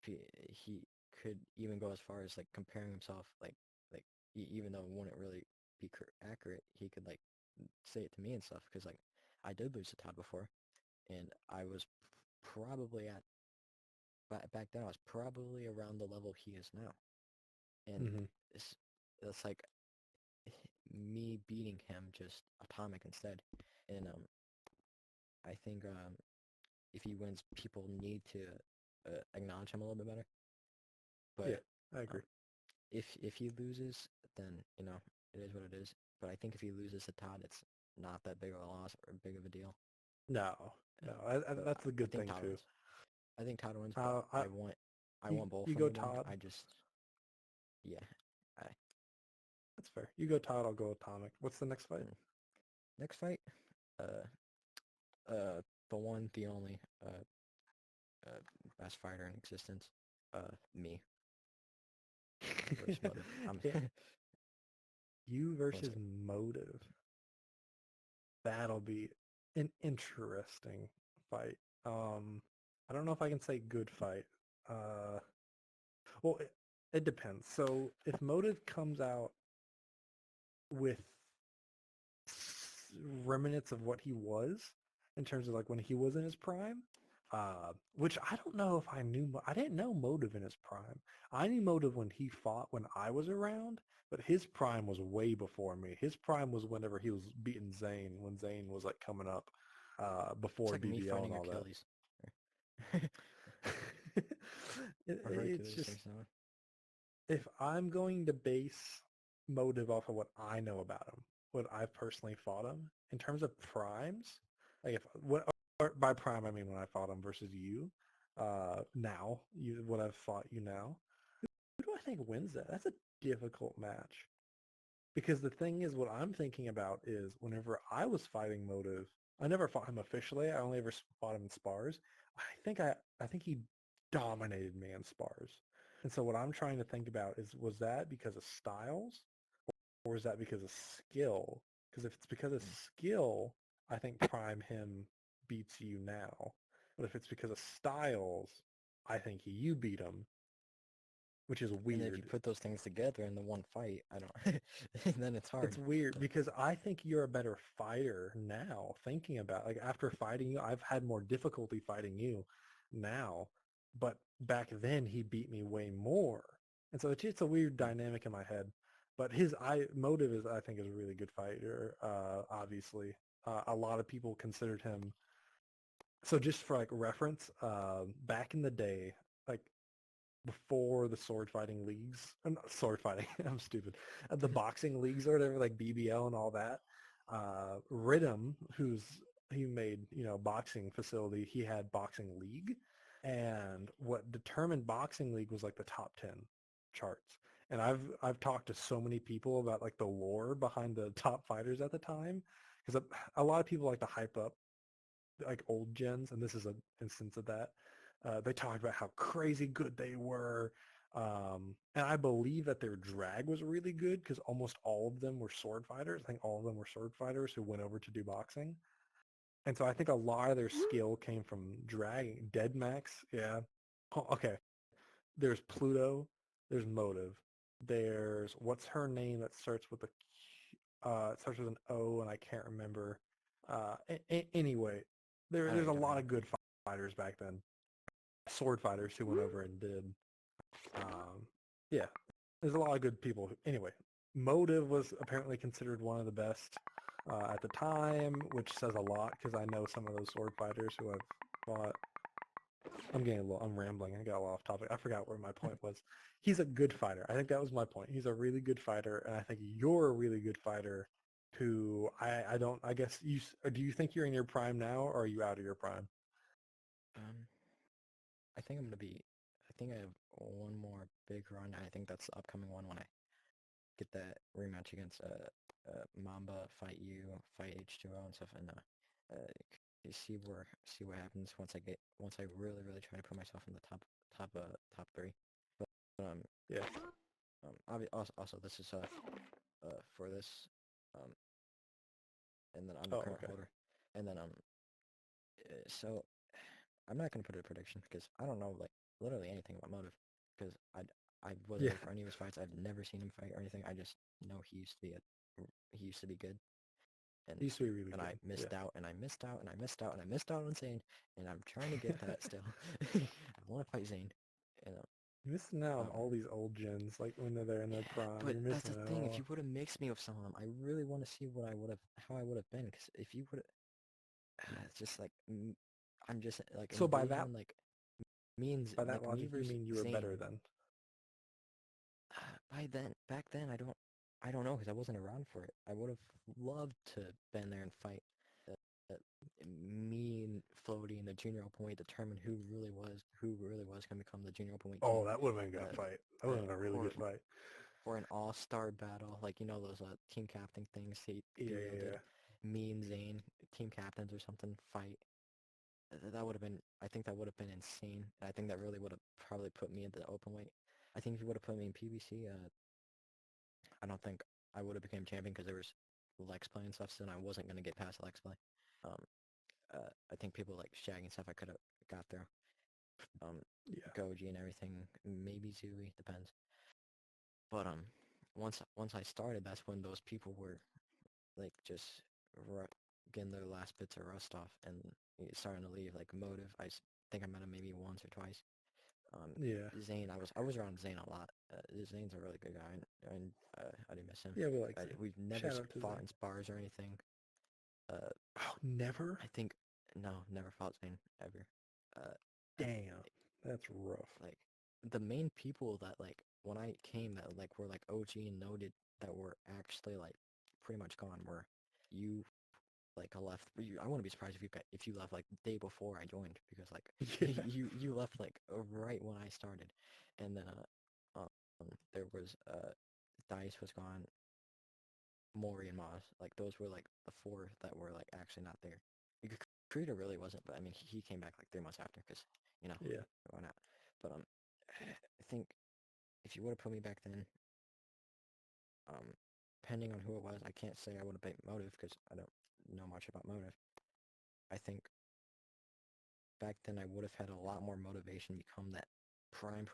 he could even go as far as like comparing himself, like even though it wouldn't really be accurate, he could like say it to me and stuff. Because like I did lose to Todd before, and I was probably at back then I was probably around the level he is now, and Hmm. it's like me beating him just atomic instead, and I think if he wins, people need to acknowledge him a little bit better. Yeah, But I um, agree. if he loses, then it is what it is. But I think if he loses to Todd, it's not that big of a loss or big of a deal. No, no, But that's a I good think thing Todd too. wins. I think Todd wins, but I I want both you of them go to win. Todd. I just yeah. I That's fair. You go Todd. I'll go Atomic. What's the next fight? hmm. Next fight, uh the one, the only uh best fighter in existence, me versus Motive. I'm Yeah, you what's versus it? Motive. That'll be an interesting fight. I don't know if I can say good fight. Uh, well, it depends. So if Motive comes out with remnants of what he was in terms of like when he was in his prime, which I don't know if I knew. I didn't know Motive in his prime. I knew Motive when he fought when I was around, but his prime was way before me. His prime was whenever he was beating Zayn, when Zayn was like coming up, It's before like me BBL and finding all that. Achilles. Or It's Hercules just or something. if I'm going to base Motive off of what I know about him, what I've personally fought him in terms of primes, like if what or by prime I mean when I fought him versus you, now you what I've fought you now. Who do I think wins that? That's a difficult match because the thing is, what I'm thinking about is whenever I was fighting Motive, I never fought him officially. I only ever fought him in spars. I think he dominated me in spars. And so what I'm trying to think about is was that because of styles or is that because of skill? Because if it's because of Mm. skill, I think prime him beats you now. But if it's because of styles, I think you beat him, which is And if you weird. put those things together in the one fight, I don't. Then it's hard. It's weird because I think you're a better fighter now. Thinking about like after fighting you, I've had more difficulty fighting you now, but back then he beat me way more, and so it's a weird Mm. dynamic in my head. But his I Motive is I think is a really good fighter. Obviously, a lot of people considered him. So just for like reference, back in the day, like before the sword fighting leagues, not sword fighting, I'm stupid, the boxing leagues or whatever, like BBL and all that, Riddim, he made, boxing facility, he had boxing league. And what determined boxing league was like the top 10 charts. And I've talked to so many people about like the lore behind the top fighters at the time because a lot of people like to hype up like old gens, and this is an instance of that. They talked about how crazy good they were, and I believe that their drag was really good because almost all of them were sword fighters. I think all of them were sword fighters who went over to do boxing, and so I think a lot of their skill came from dragging. Dead Max, yeah. Oh, okay, there's Pluto, there's Motive, there's what's her name that starts with a it starts with an O and I can't remember. Anyway, I know what there's you're a talking lot about. of good fighters back then, sword fighters who went over and did. Yeah, there's a lot of good people. Anyway, Motive was apparently considered one of the best at the time, which says a lot because I know some of those sword fighters who I've fought. I'm rambling. I got a lot off topic. I forgot where my point was. He's a good fighter. I think that was my point. He's a really good fighter, and I think you're a really good fighter. Who I don't. I guess do you think you're in your prime now, or are you out of your prime? Um, I think I'm gonna be. I think I have one more big run. I think that's the upcoming one when I get that rematch against Mamba, fight you, fight H2O and stuff, and you see what happens once I really try to put myself in the top three. But um Yeah. also this is for this um and then I'm the Oh, current okay. holder, and then so I'm not gonna put a prediction because I don't know like literally anything about Motive because I wasn't Yeah. there for any of his fights. I've never seen him fight or anything. I just know he used to be good, and He used to be really I good. missed Yeah. out, and I missed out, and I missed out, and I missed out on Zane, and I'm trying to get that still. I want to fight Zane, and You're missing out on um, all these old gens, like when they're there in their yeah, prime. but You're that's missing the it thing. If all. you would have mixed me with some of them, I really want to see how I would have been. Because if you would have, it's just like I'm just like So by that envisioning like by that like me logic, you versus mean you were better Zane. then? Back then, I don't know because I wasn't around for it. I would have loved to been there and fight. Uh, Me and Floaty in the junior open weight determine who really was going to become the junior open weight Oh, king. that would have been a good Uh, fight. That would have been a really or good fight. an all-star battle, like you know those team captain things Dario did. Yeah. Me and Zane, team captains or something, fight. That would have been, I think that would have been insane. I think that really would have probably put me in the open weight. I think if you would have put me in PBC, I don't think I would have became champion because there was Lex play and stuff, so I wasn't going to get past Lex play. Um, I think people like Shaggy and stuff I could have got there. Yeah. Goji and everything, maybe Zui, depends. But once I started, that's when those people were like just getting their last bits of rust off and starting to leave. Like Motive, think I met him maybe once or twice. Yeah. Zane, I was around Zane a lot. Zane's a really good guy, and I do miss him. Yeah, we like Zane. We've never Shout out to fought Zane. in spars or anything. Uh, Oh, never? I think no, never fought Zane ever. Uh, I Damn. That's rough. like the main people that like when I came that like were like OG and noted that were actually like pretty much gone were you like I left I wouldn't be surprised if you left like the day before I joined because like Yeah. you left like right when I started, and then there was Dice was gone, Maury and Moz, like those were like the four that were like actually not there. Kirito really wasn't, but I mean he came back like 3 months after because you know Yeah. why not? But I think if you would have put me back then, um, depending on who it was, I can't say I would have beat Motive because I don't know much about Motive. I think back then I would have had a lot more motivation to become that prime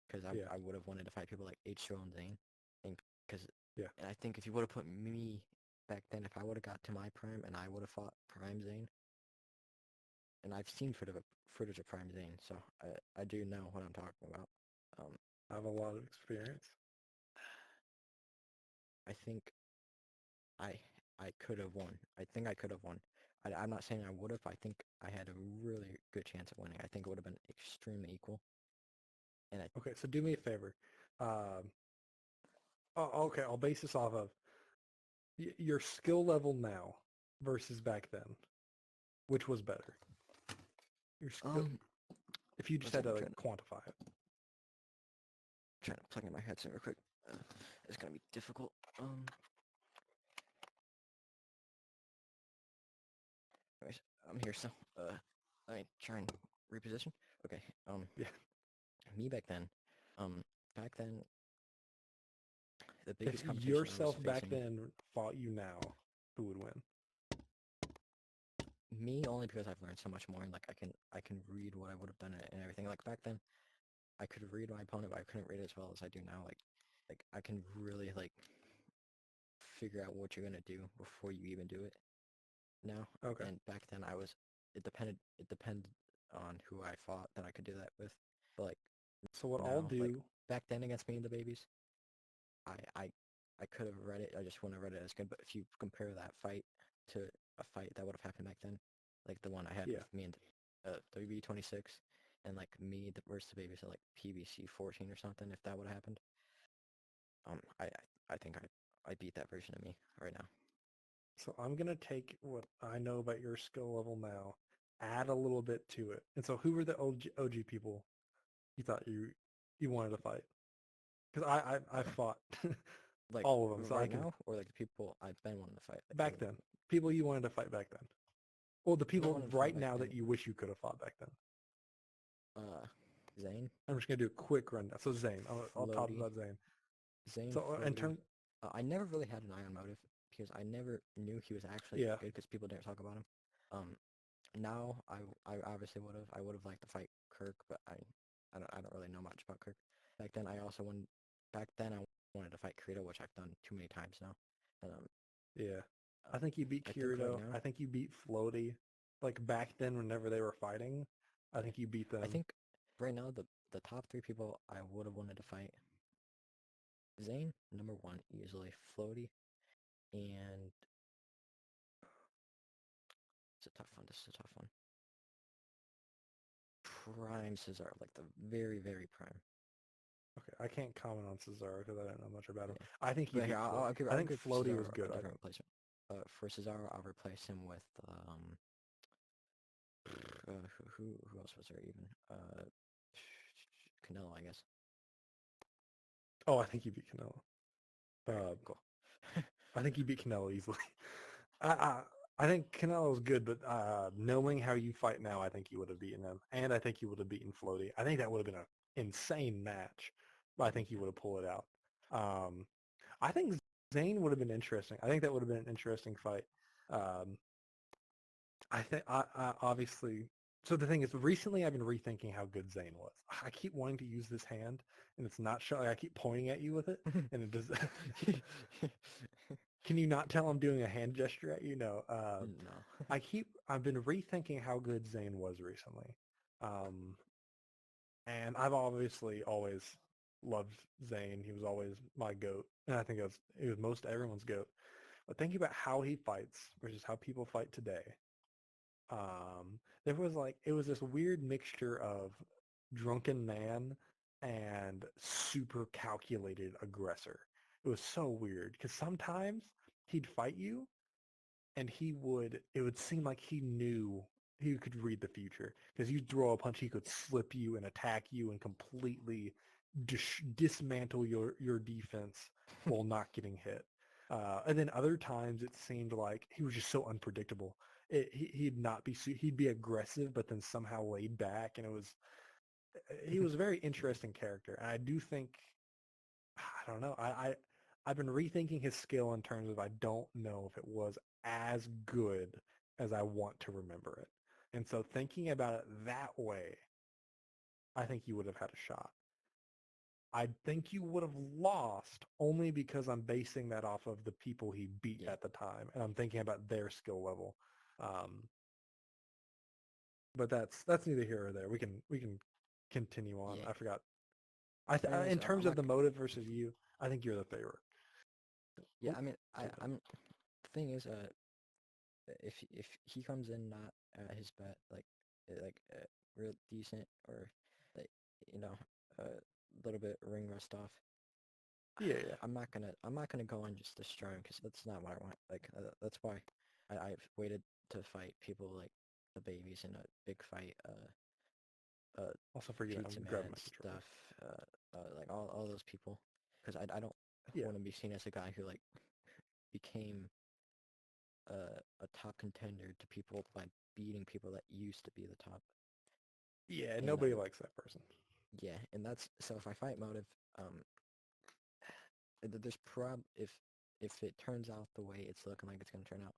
because Yeah. I would have wanted to fight people like H2O and Zane, and because Yeah. and I think if you would have put me back then, if I would have got to my prime and I would have fought Prime Zane, and I've seen footage of Prime Zane, so I do know what I'm talking about. Um, I have a lot of experience. I think I I could have won. I think I could have won. I'm not saying I would have. I think I had a really good chance of winning. I think it would have been extremely equal. And Okay, so do me a favor. Um, okay, I'll base this off of your skill level now versus back then. Which was better? Your skill, if you just let's see, had to I'm like quantify it. trying to plug in my headset real quick. It's gonna be difficult. Anyways, I'm here still. Let me try and reposition. Okay. Yeah. Me back then. Um, back then, the If biggest competition I was yourself back facing then fought you now, who would win? me only because I've learned so much more and like I can read what I would have done and everything. Like back then, I could read my opponent, but I couldn't read it as well as I do now. Like I can really like figure out what you're gonna do before you even do it now. Okay. And back then it depended on who I fought that I could do that with. But like So what I'll now, like do, back then against me and the babies, I I I could have read it. I just wouldn't have read it as good. But if you compare that fight to a fight that would have happened back then, like the one I had yeah. with me and WBE 26, and like me versus the babies at like PBC 14 or something, if that would have happened, I think I beat that version of me right now. So I'm gonna take what I know about your skill level now, add a little bit to it. And so who were the OG people you thought you wanted to fight? Because I Um, fought like all of them, so I right can now, or like the people I've been wanting to fight. back then people you wanted to fight back then. Well, the People I people wanted to fight right back now then. that you wish you could have fought back then. Zane, I'm just gonna do a quick rundown. So Zane, I'll talk Floaty, about Zane. Zane, So in Floaty. terms, I never really had an eye on Motive because I never knew he was actually yeah, good because people didn't talk about him. Now I obviously would have liked to fight Kirk, but I don't really know much about Kirk. Back then, I wanted to fight Kirito, which I've done too many times now. And, Yeah. I think you beat I think right Kirito. now, I think you beat Floaty. Like back then, whenever they were fighting, I think you beat I them. think right now the top three people I would have wanted to fight, Zane, number one, easily, Floaty, and it's a tough one. This is a tough one. Prime Cesar, like the very, very prime. Okay, I can't comment on Cesaro because I don't know much about him. Yeah. I think he But beat here, Floaty. I I'll think give Floaty was Cesaro a good. different replacement. For Cesaro, I'll replace him with who else was there even? Canelo, I guess. Oh, I think you beat Canelo. All right, cool. I think you beat Canelo easily. I, I I think Canelo's good, but knowing how you fight now, I think you would have beaten him, and I think you would have beaten Floaty. I think that would have been an insane match, but I think you Yeah. would have pulled it out. I think Zayn would have been interesting. I think that would have been an interesting fight. Um, I think I obviously. So the thing is, recently I've been rethinking how good Zayn was. I keep wanting to use this hand, and it's not showing. I keep pointing at you with it, and it does. Can you not tell I'm doing a hand gesture at you? No. No. I've been rethinking how good Zayn was recently. Um, and I've obviously always loved Zayn. He was always my GOAT. And I think it was most everyone's GOAT. But thinking about how he fights versus how people fight today, there was it was this weird mixture of drunken man and super calculated aggressor. It was so weird because sometimes he'd fight you and it would seem like he knew he could read the future because you throw a punch, he could slip you and attack you and completely dismantle your defense while not getting hit. And then other times it seemed like he was just so unpredictable. He'd not be he'd be aggressive, but then somehow laid back, and he was a very interesting character. And I do think I don't know. I've been rethinking his skill in terms of I don't know if it was as good as I want to remember it. And so thinking about it that way, I think you would have had a shot. I think you would have lost only because I'm basing that off of the people he beat Yeah. at the time, and I'm thinking about their skill level. But that's neither here or there. We can continue on. Yeah. I forgot. Thing is, In terms I'm of not. the motive versus you, I think you're the favorite. Yeah, Oop, I mean, something. I'm. The thing is, if he comes in not at his bet, real decent or like you know a little bit ring rust off, Yeah, yeah. I'm not gonna go and just destroy him because that's not what I want. That's why I've waited to fight people like the babies in a big fight, Also forget I'm Pizza grabbing Man my controller. stuff, like all those people, because I don't Yeah. want to be seen as a guy who like became a top contender to people by beating people that used to be the top. Yeah, And nobody likes that person. yeah, and that's so if I fight motive, there's if it turns out the way it's looking like it's gonna turn out,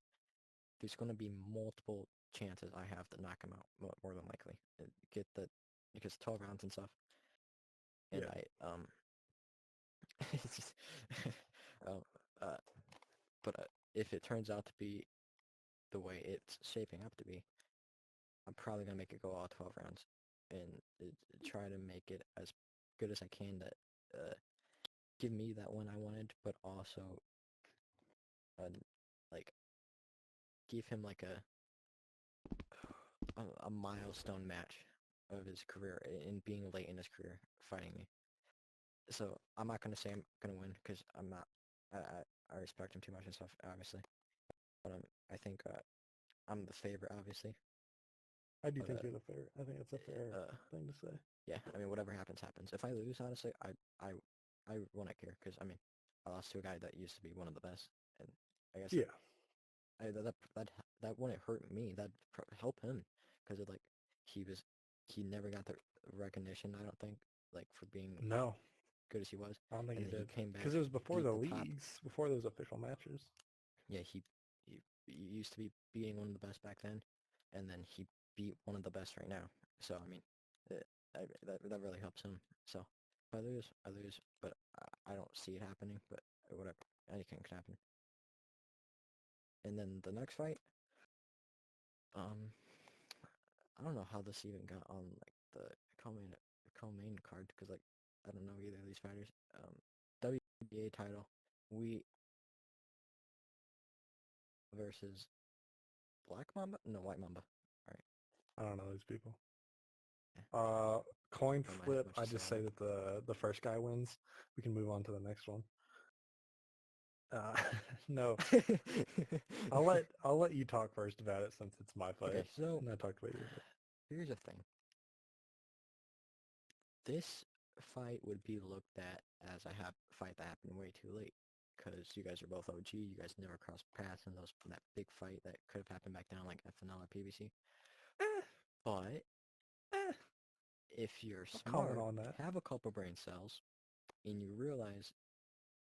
there's gonna be multiple chances I have to knock him out more than likely. Get the because 12 rounds and stuff, and Yeah. it's just um uh but if it turns out to be the way it's shaping up to be, I'm probably gonna make it go all 12 rounds and try to make it as good as I can to give me that one I wanted, but also uh, like give him like a milestone match of his career in being late in his career fighting me. So I'm not gonna say I'm gonna win because I'm not. I respect him too much and stuff, obviously. But I think I'm the favorite, obviously. I do But think you're the favorite. I think that's a fair thing to say. yeah, I mean, whatever happens, happens. If I lose, honestly, I won't care because I mean, I lost to a guy that used to be one of the best, and I guess Yeah. that wouldn't hurt me. That'd help him because he never got the recognition. I don't think like for being No, good as he was, I don't think and he then he did. came back, Because it was before beat the the top. leagues, before those official matches. Yeah, he used to be being one of the best back then, and then he beat one of the best right now. So I mean, that really helps him. So if I lose, but I don't see it happening. But whatever, anything can happen. And then the next fight, um, I don't know how this even got on like the co-main card because like I don't know either of these fighters. WBA title, we versus Black Mamba? No, White Mamba. All right. I don't know these people. Yeah. Coin Never mind. flip. Much I to say just on say that the first guy wins. We can move on to the next one. No, that. I'll let you talk first about it since it's my fight, Okay, so and I talked about your fight. here's the thing. This fight would be looked at as a fight that happened way too late. Because you guys are both OG, you guys never crossed paths in that big fight that could have happened back down like FNL or PVC. Eh, But eh, if you're I'll comment smart, on that. have a couple brain cells, and you realize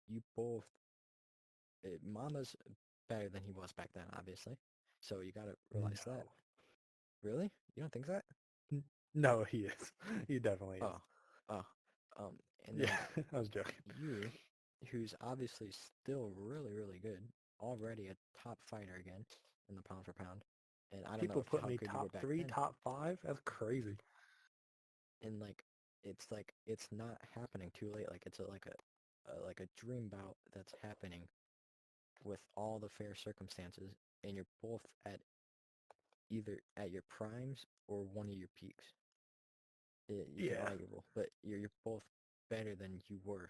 you both, Mama's better than he was back then, obviously. So you gotta realize that. No. Really? You don't think that? No, he is. He definitely is. Oh, oh, and Yeah, then I was joking. you, who's obviously still really, really good, already a top fighter again in the pound for pound. And I don't know People put how me good you were top back 3, then. top 5. That's crazy. And like it's not happening too late. Like it's like a dream bout that's happening with all the fair circumstances, and you're both at either at your primes or one of your peaks. You can Yeah. arguable, but you're both better than you were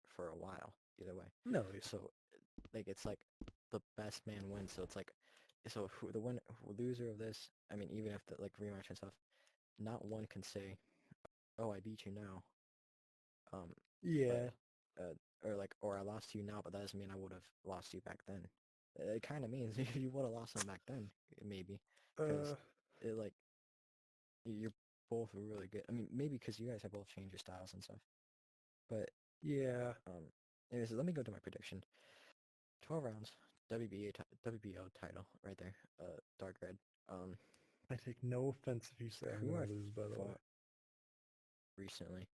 for a while. Either way, No, yeah. so like it's like the best man wins. So it's like so who the loser of this. I mean, even if the like rematch and stuff, not one can say, "Oh, I beat you now." But Yeah. or I lost to you now, but that doesn't mean I would have lost you back then. It kind of means you would have lost them back then, maybe, because Uh, it like you're both really good. I mean, maybe because you guys have both changed your styles and stuff. But yeah. anyways, let me go to my prediction. 12 rounds, WBO title right there. Dark red. Um, I take no offense if you say I'm who I gonna lose, by the way. fought recently.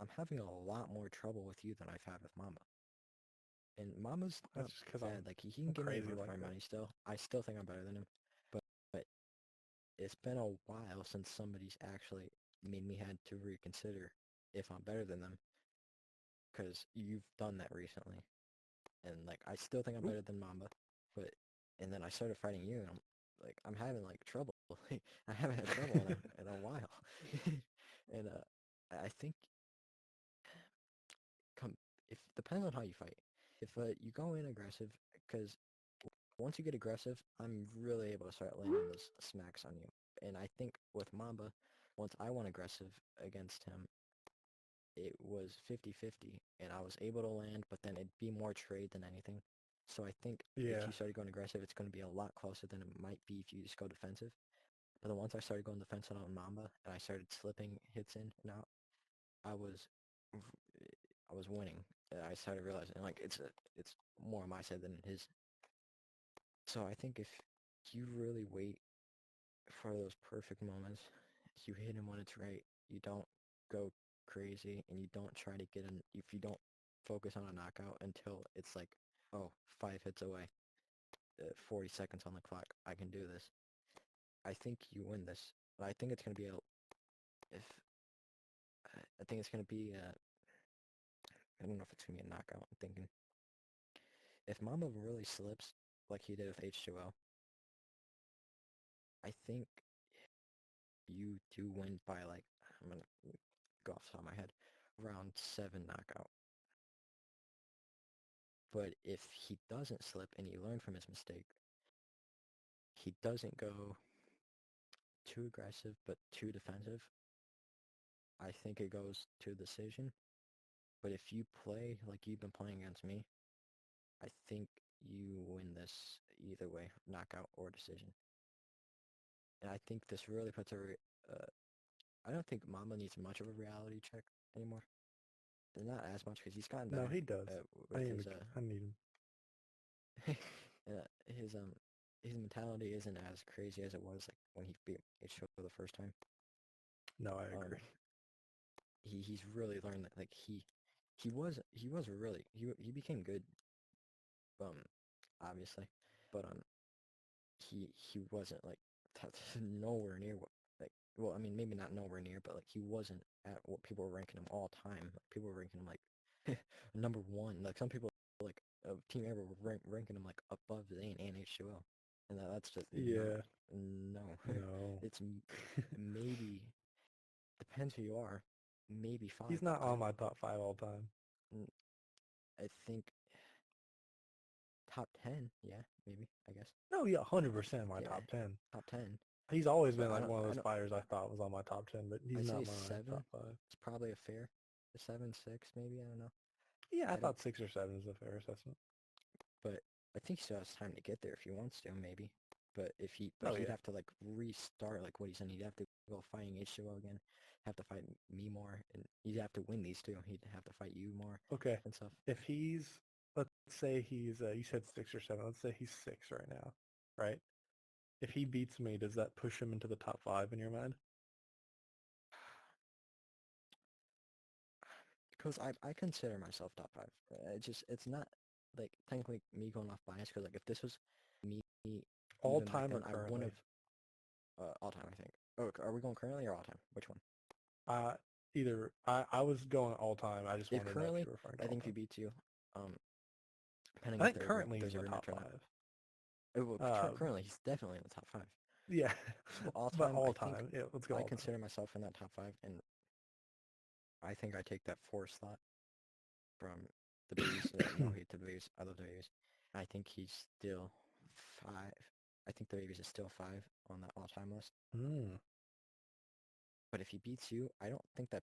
I'm having a lot more trouble with you than I've had with Mamba. And Mama's not That's just because bad. Like he can I'm give me a crazy run for like my that. money still. I still think I'm better than him. But it's been a while since somebody's actually made me had to reconsider if I'm better than them. Because you've done that recently. And like I still think I'm Oop. better than Mamba. But and then I started fighting you and I'm having like trouble. I haven't had trouble in a while. And I think come if depends on how you fight. If you go in aggressive, because once you get aggressive, I'm really able to start landing those smacks on you. And I think with Mamba, once I went aggressive against him, it was 50-50, and I was able to land, but then it'd be more trade than anything. So I think if Yeah. you started going aggressive, it's going to be a lot closer than it might be if you just go defensive. But then once I started going defensive on Mamba, and I started slipping hits in and out, I was I was winning. I started realizing like it's more on my side than his. So I think if you really wait for those perfect moments, you hit him when it's right. You don't go crazy, and you don't try to get in. If you don't focus on a knockout until it's like, oh, 5 hits away, 40 seconds on the clock. I can do this. I think you win this. But I think it's gonna be a. If I think it's gonna be a. I don't know if it's gonna be a knockout. I'm thinking if Mamba really slips like he did with H2O, I think you do win by like I'm gonna go off the top of my head, round 7 knockout. But if he doesn't slip and you learn from his mistake, he doesn't go too aggressive but too defensive, I think it goes to decision. But if you play like you've been playing against me, I think you win this either way, knockout or decision. And I think this really puts I don't think Mamba needs much of a reality check anymore. Not as much because he's gotten No, better he does. with his I need him. his his mentality isn't as crazy as it was like when he beat H2O the first time. No, I Um, agree. he's really learned that like he was really he became good obviously, but he wasn't like nowhere near what like well I mean maybe not nowhere near but like he wasn't at what people were ranking him all time. Like, people were ranking him like number one. Like some people like Team Ever were ranking him like above Zayn and H2O, and that's just not Yeah, no. no. It's maybe depends who you are. Maybe five. He's not I on don't. my top 5 all time. I think top 10. Yeah, maybe. I guess. No, yeah, 100% my Yeah, top 10. top 10. He's always But been I like don't. one of I those don't. fighters I thought was on my top 10, but he's I'd not say my top seven. 5. It's probably a fair. A 7, 6, maybe. I don't know. Yeah, I I don't. thought 6 or 7 is a fair assessment. But I think he still has time to get there if he wants to, maybe. But Oh he'd yeah. have to like restart like what he's in. He'd have to go fighting H2O again. Have to fight me more, and he'd have to win these two. He'd have to fight you more Okay. and stuff. If he's, let's say he's, you said 6 or 7. Let's say he's 6 right now, right? If he beats me, does that push him into the top 5 in your mind? Because I consider myself top five. It's not like technically me going off bias. Because like if this was me All even back time then, or I wouldn't currently? have all time. I think. Oh, are we going currently or all time? Which one? Uh, Either, I was going all time. I just Yeah, wanted to know if currently you were referring to I all think if he time. beats you, um, depending I if think currently he's there's in a the top rematch or not. 5. Well, currently he's definitely in the top five. Yeah, All but time, all I think time. Yeah, let's go I all time. consider myself in that top five, and I think I take that four slot from the babies. No hate to the babies. I love the babies. I think he's still five. I think the babies is still five on that all-time list. Mm. But if he beats you, I don't think that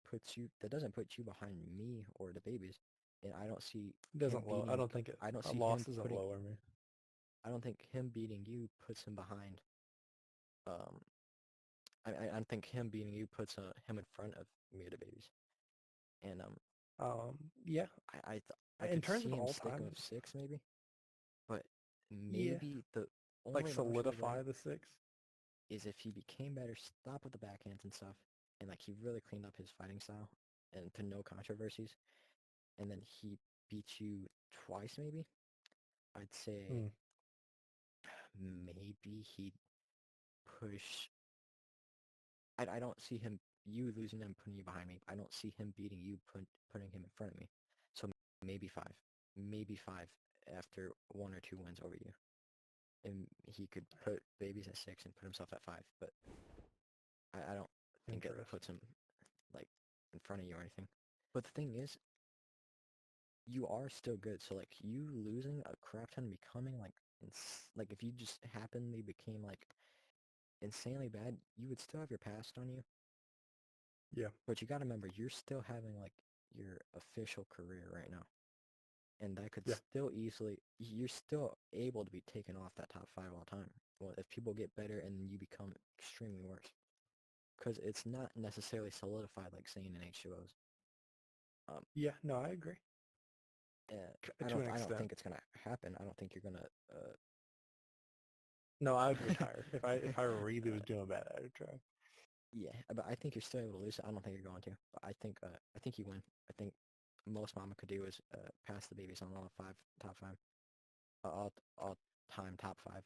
doesn't put you behind me or the babies. And I don't see It him doesn't low. I beating, don't think it. I don't A see loss him doesn't putting, lower me. I don't think him beating you puts him behind, um, I think him beating you puts him in front of me or the babies. And Yeah. I In could terms see of him all sticking time, with six maybe, but yeah, maybe the like only downside of solidify that the 6. is if he became better, stop with the backhands and stuff, and like he really cleaned up his fighting style and to no controversies, and then he beat you twice maybe, I'd say Hmm. maybe he'd push. I don't see him you losing and putting you behind me. I don't see him beating you, putting him in front of me. So maybe five, maybe five after one or two wins over you, and he could put babies at six and put himself at five. But I don't think it Interesting. puts him like in front of you or anything. But the thing is, you are still good. So like you losing a crap ton, becoming like like if you just happenly became like insanely bad, you would still have your past on you. Yeah. But you got to remember, you're still having like your official career right now, and that could Yeah. still easily you're still able to be taken off that top five all time. Well, if people get better and you become extremely worse, because it's not necessarily solidified like saying in H2Os. Um, Yeah. No, I agree. To an I don't extent. think it's gonna happen. I don't think you're gonna No, I would retire if I really was uh, doing bad. I would try. yeah, but I think you're still able to lose it. I don't think you're going to. But I think you win. I think most Mama could do is pass the babies on all five, top five, all time top five.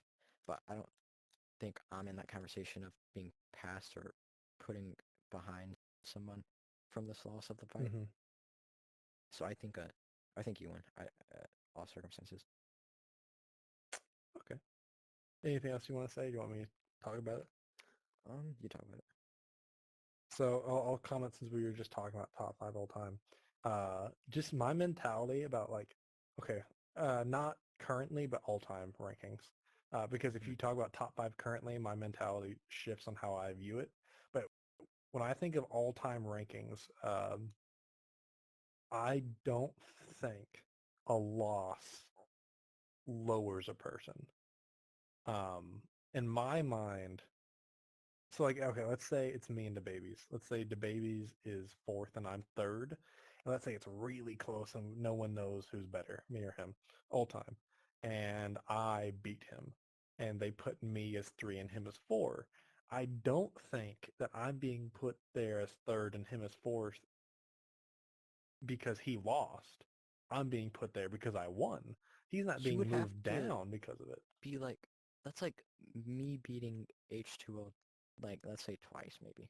But I don't think I'm in that conversation of being passed or putting behind someone from this loss of the fight. Hmm. So I think you win. All circumstances. Okay. Anything else you want to say? Do you want me to talk about it? You talk about it. So I'll comment since we were just talking about top 5 all time. Just my mentality about like, okay, not currently, but all time rankings. Because if Mm. you talk about top 5 currently, my mentality shifts on how I view it. But when I think of all time rankings, I don't think a loss lowers a person. In my mind, so like, okay, let's say it's me and DeBabies. Let's say DeBabies is fourth and I'm third. And let's say it's really close and no one knows who's better, me or him, all time. And I beat him. and they put me as 3 and him as 4. I don't think that I'm being put there as third and him as fourth because he lost. I'm being put there because I won. He's not You would being have moved to down because of it. be like, that's like me beating H2O, like, let's say twice maybe.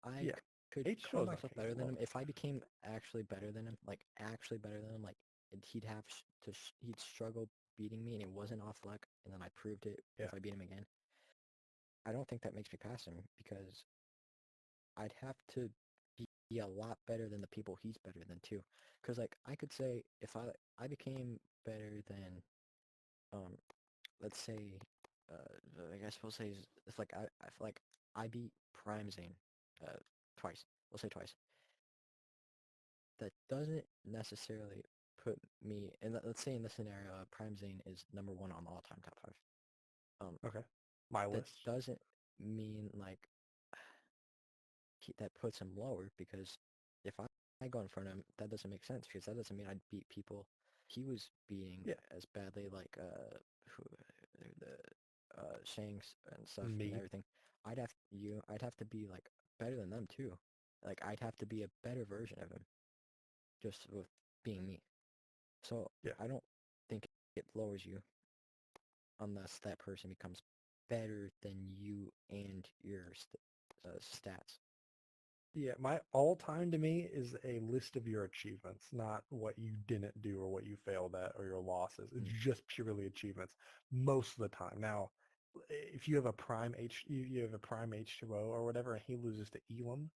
I Yeah, could call H2O's not myself going to better get than him lower. if I became actually better than him, like actually better than him. Like he'd have he'd struggle beating me, and it wasn't off luck, and then I proved it Yeah, if I beat him again. I don't think that makes me pass him because I'd have to be a lot better than the people he's better than too. Because like I could say if I became better than um let's say I guess we'll say it's like I feel like I beat Prime Zane twice. We'll say twice. That doesn't necessarily put me in. Let's say in this scenario, Prime Zane is number one on the all-time top five. okay. My That list. doesn't mean like that puts him lower because if I go in front of him, that doesn't make sense because that doesn't mean I'd beat people he was beating Yeah, as badly, like who, the Shanks and stuff and me. everything. I'd have to be like better than them too. Like I'd have to be a better version of him just with being me. So Yeah. I don't think it lowers you unless that person becomes better than you and your stats. Yeah, my all-time to me is a list of your achievements, not what you didn't do or what you failed at or your losses. It's Mm. just purely achievements most of the time. Now, if you have a prime you have a prime H2O or whatever, and he loses to Elam,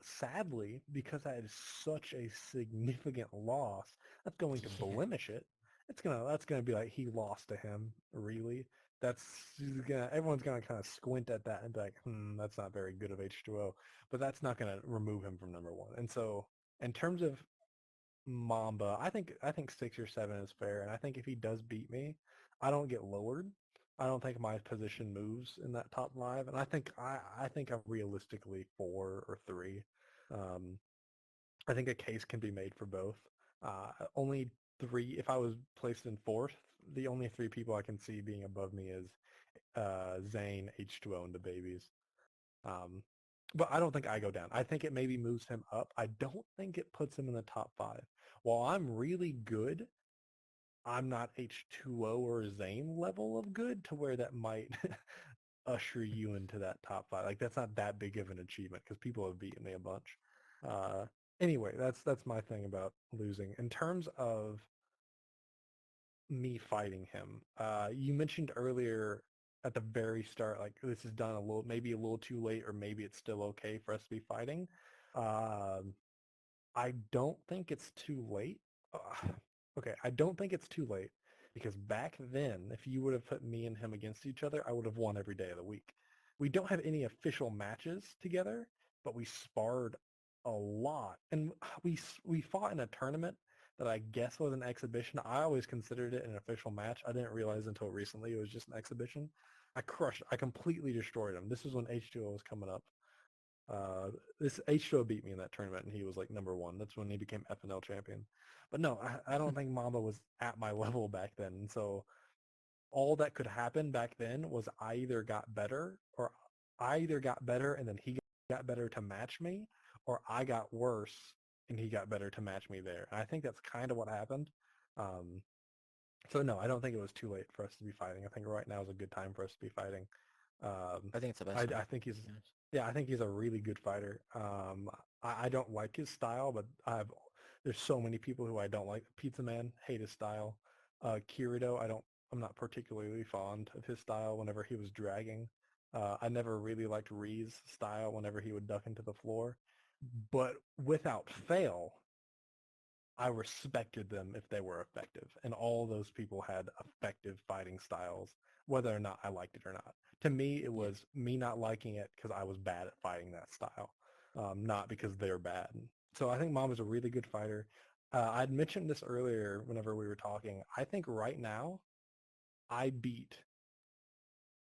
sadly, because that is such a significant loss, that's going to Yeah. blemish it. That's gonna be like he lost to him, really. That's Everyone's gonna kind of squint at that and be like, that's not very good of H2O, but that's not gonna remove him from number one. And so, in terms of Mamba, I think 6 or 7 is fair, and I think if he does beat me, I don't get lowered. I don't think my position moves in that top 5, and I think I'm realistically 4 or 3. Um, I think a case can be made for both. Only 3. If I was placed in fourth, the only 3 people I can see being above me is Zane, H2O, and the babies. Um, but I don't think I go down. I think it maybe moves him up. I don't think it puts him in the top 5. While I'm really good, I'm not H2O or Zane level of good to where that might usher you into that top 5. Like that's not that big of an achievement because people have beaten me a bunch. Uh, anyway, that's my thing about losing. In terms of me fighting him, you mentioned earlier at the very start, like this is done maybe a little too late, or maybe it's still okay for us to be fighting. Um, I don't think it's too late. Okay, I don't think it's too late because back then, if you would have put me and him against each other, I would have won every day of the week. We don't have any official matches together, but we sparred a lot, and we fought in a tournament that I guess was an exhibition. I always considered it an official match. I didn't realize until recently it was just an exhibition. I completely destroyed him. This is when H2O was coming up. Uh, this H2O beat me in that tournament, and he was like number 1. That's when he became FNL champion. But no, I don't think Mamba was at my level back then. And so all that could happen back then was I either got better and then he got better to match me, or I got worse and he got better to match me there. And I think that's kind of what happened. Um, so no, I don't think it was too late for us to be fighting. I think right now is a good time for us to be fighting. Um, I think it's the best I, time, I think he's, to be honest. yeah, I think he's a really good fighter. I don't like his style, but there's so many people who I don't like. Pizza Man, hate his style. Kirito, I'm not particularly fond of his style whenever he was dragging. I never really liked Ree's style whenever he would duck into the floor. But without fail, I respected them if they were effective. And all those people had effective fighting styles, whether or not I liked it or not. To me, it Yeah. was me not liking it because I was bad at fighting that style, not because they're bad. So I think Mom is a really good fighter. I'd mentioned this earlier whenever we were talking. I think right now I beat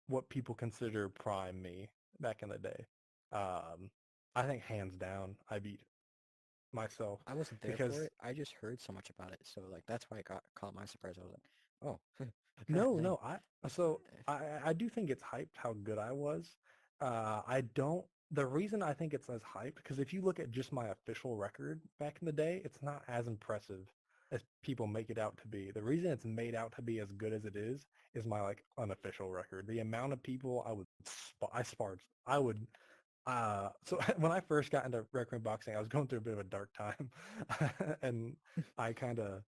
what people consider prime me back in the day. Um, I think hands down I beat myself I wasn't there because for it. I just heard so much about it, so like that's why it caught my surprise. I was like, oh, God No, dang. no. I do think it's hyped how good I was. I don't. The reason I think it's as hyped because if you look at just my official record back in the day, it's not as impressive as people make it out to be. The reason it's made out to be as good as it is my like unofficial record. The amount of people I sparred. I would. So when I first got into rec room boxing, I was going through a bit of a dark time, and I kind of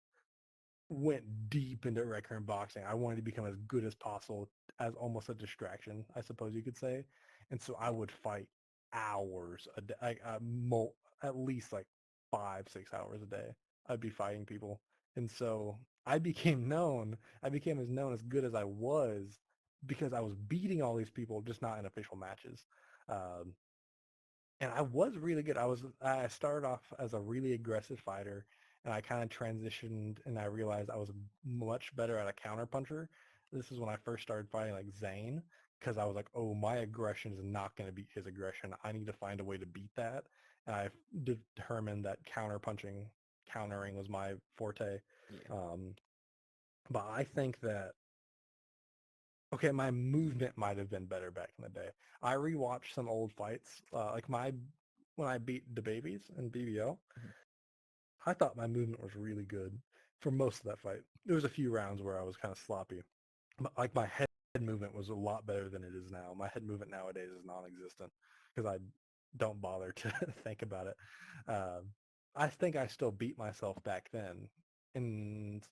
went deep into recurrent boxing. I wanted to become as good as possible as almost a distraction, I suppose you could say. And so I Yeah. would fight hours a day, at least like 5, 6 hours a day. I'd be fighting people. And so I became as known as good as I was because I was beating all these people, just not in official matches. Um, and I was really good. I started off as a really aggressive fighter, and I kind of transitioned, and I realized I was much better at a counter puncher. This is when I first started fighting like Zane, because I was like, oh, my aggression is not going to beat his aggression. I need to find a way to beat that, and I determined that countering was my forte. Yeah. Um, but I think that okay, my movement might have been better back in the day. I rewatched some old fights, like my when I beat the babies in BBO. Mhm. I thought my movement was really good for most of that fight. There was a few rounds where I was kind of sloppy, but like my head movement was a lot better than it is now. My head movement nowadays is non-existent because I don't bother to think about it. Um, I think I still beat myself back then, and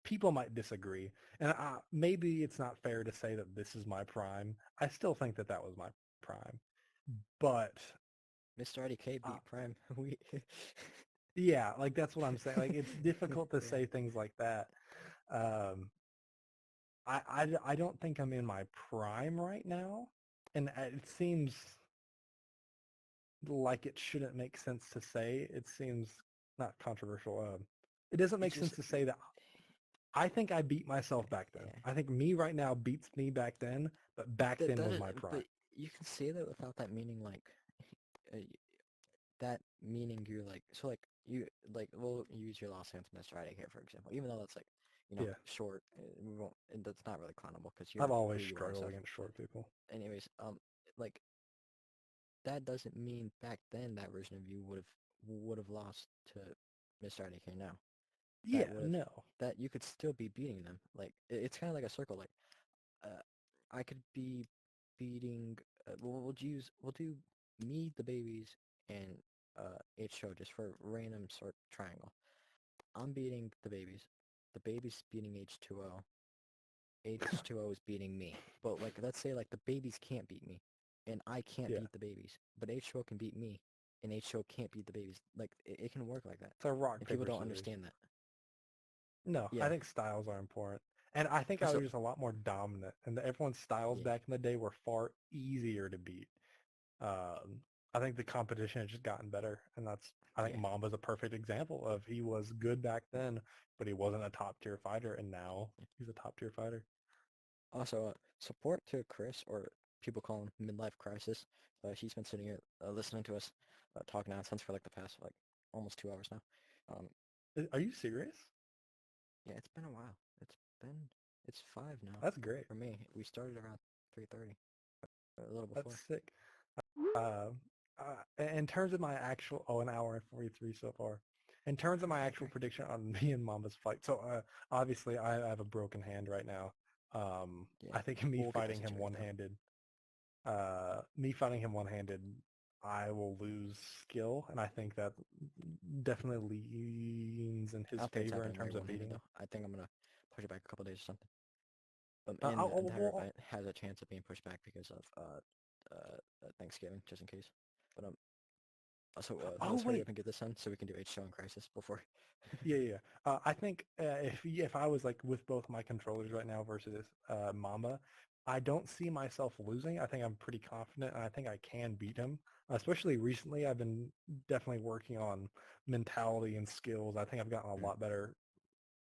people might disagree. And maybe it's not fair to say that this is my prime. I still think that that was my prime, but Mr. IDK uh, beat Prime. We. yeah, like that's what I'm saying. Like it's difficult to say things like that. Um, I don't think I'm in my prime right now, and it seems like it shouldn't make sense to say. It seems not controversial. It doesn't It's make just sense to say that I think I beat myself back then. yeah. I think me right now beats me back then, but back That then that was is, my prime. but you can say that without that meaning like uh, that meaning you're like so like you like we'll use your last name to Mr. IDK for example, even though that's like Yeah, short. We won't. And that's not really climbable because I've you're always who you are and struggled stuff. against short people. Anyways, like that doesn't mean back then that version of you would have lost to Mr. IDK now. That Yeah, would have no. that you could still be beating them. Like it's kind of like a circle. Like uh, I could be beating. We'll do me the babies and H show just for random sort triangle. I'm beating the babies. The babies beating H2O. H2O is beating me. But like let's say like the babies can't beat me and I can't Yeah, beat the babies, but H2O can beat me and H2O can't beat the babies. Like it can work like that. it's a rock And people paper don't scissors. understand that. No, I Yeah. think styles are important. And I think I So was just a lot more dominant. And everyone's styles yeah. back in the day were far easier to beat. I think the competition has just gotten better. And I think Yeah. Mamba's a perfect example of he was good back then, but he wasn't a top tier fighter. And now he's a top tier fighter. Also, support to Chris, or people call him midlife crisis. He's been sitting here listening to us talk nonsense for like the past like almost 2 hours now. Um, Are you serious? yeah, it's been a while. It's 5 now That's great. for me. We started around 3:30, a little That's before. sick. Uh, in terms of my actual, an hour and 43 so far. In terms of my Okay, actual great. prediction on me and Mamba's fight, so obviously I have a broken hand right now. Yeah, I think we'll get that situated though. me fighting him one-handed, I will lose skill, and I think that definitely leans in I his don't think it's favor in happening right terms of one-handed beating him. though. I think I'm gonna push it back a couple days or something. Uh, And the oh, entire well, event has a chance of being pushed back because of Thanksgiving, just in case. But also, oh, let's hurry wait, up and get this done so we can do H show and Crisis before. yeah, yeah. I think if I was like with both my controllers right now versus Mamba, I don't see myself losing. I think I'm pretty confident, and I think I can beat him. Especially recently, I've been definitely working on mentality and skills. I think I've gotten a Mm, lot better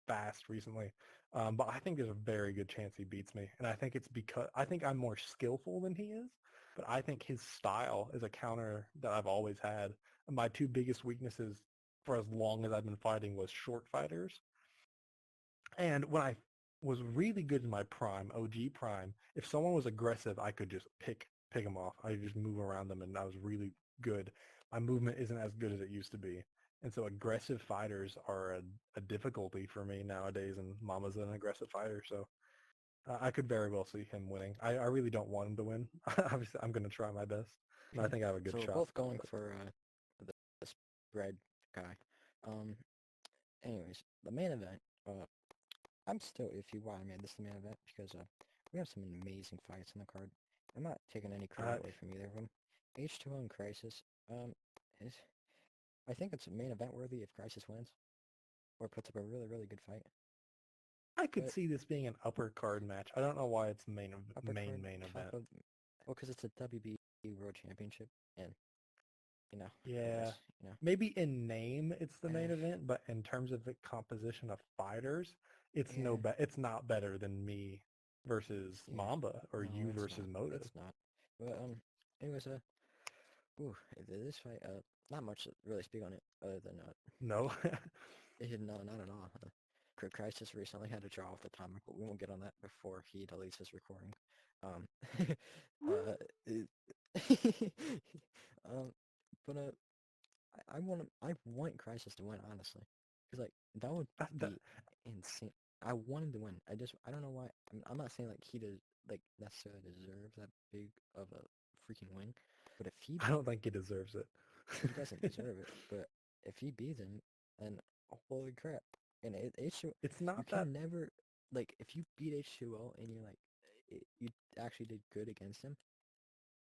fast recently. But I think there's a very good chance he beats me, and I think it's because I think I'm more skillful than he is. But I think his style is a counter that I've always had. My two biggest weaknesses for as long as I've been fighting was short fighters. And was really good in my prime, OG prime. If someone was aggressive, I could just pick them off. I could just move around them, and I was really good. My movement isn't as good as it used to be, and so aggressive fighters are a difficulty for me nowadays. And Mama's an aggressive fighter, so I could very well see him winning. I really don't want him to win. Obviously, I'm going to try my best, and I think I have a good So we're shot. both going for the spread guy. Um, anyways, the main event. I'm still iffy why I made this the main event because we have some amazing fights in the card. I'm not taking any credit away from either of them. H2O and Crisis. Is, I think it's main event worthy if Crisis wins or puts up a really good fight. I could But see this being an upper card match. I don't know why it's upper card, main top event. of, well, because it's a WBE World Championship, and I Yeah, guess maybe in name it's the main eh, event, but in terms of the composition of fighters, it's yeah, it's not better than me versus yeah. Mamba or No, you it's versus not. Motive. It's not. But anyways, ooh, this fight, not much to really speak on it other than No. no, not at all. Crisis recently had a draw with Atomic, but we won't get on that before he deletes his recording. Um, um, but I want Crisis to win, honestly, because like that would That, be insane. I want him to win. I don't know why. I'm not saying like he does like necessarily deserves that big of a freaking win, but if I don't think he deserves it. he doesn't deserve it, but if he beats him, then holy crap! And H2O, It's you not that. can never like if you beat H2O and you're like you actually did good against him.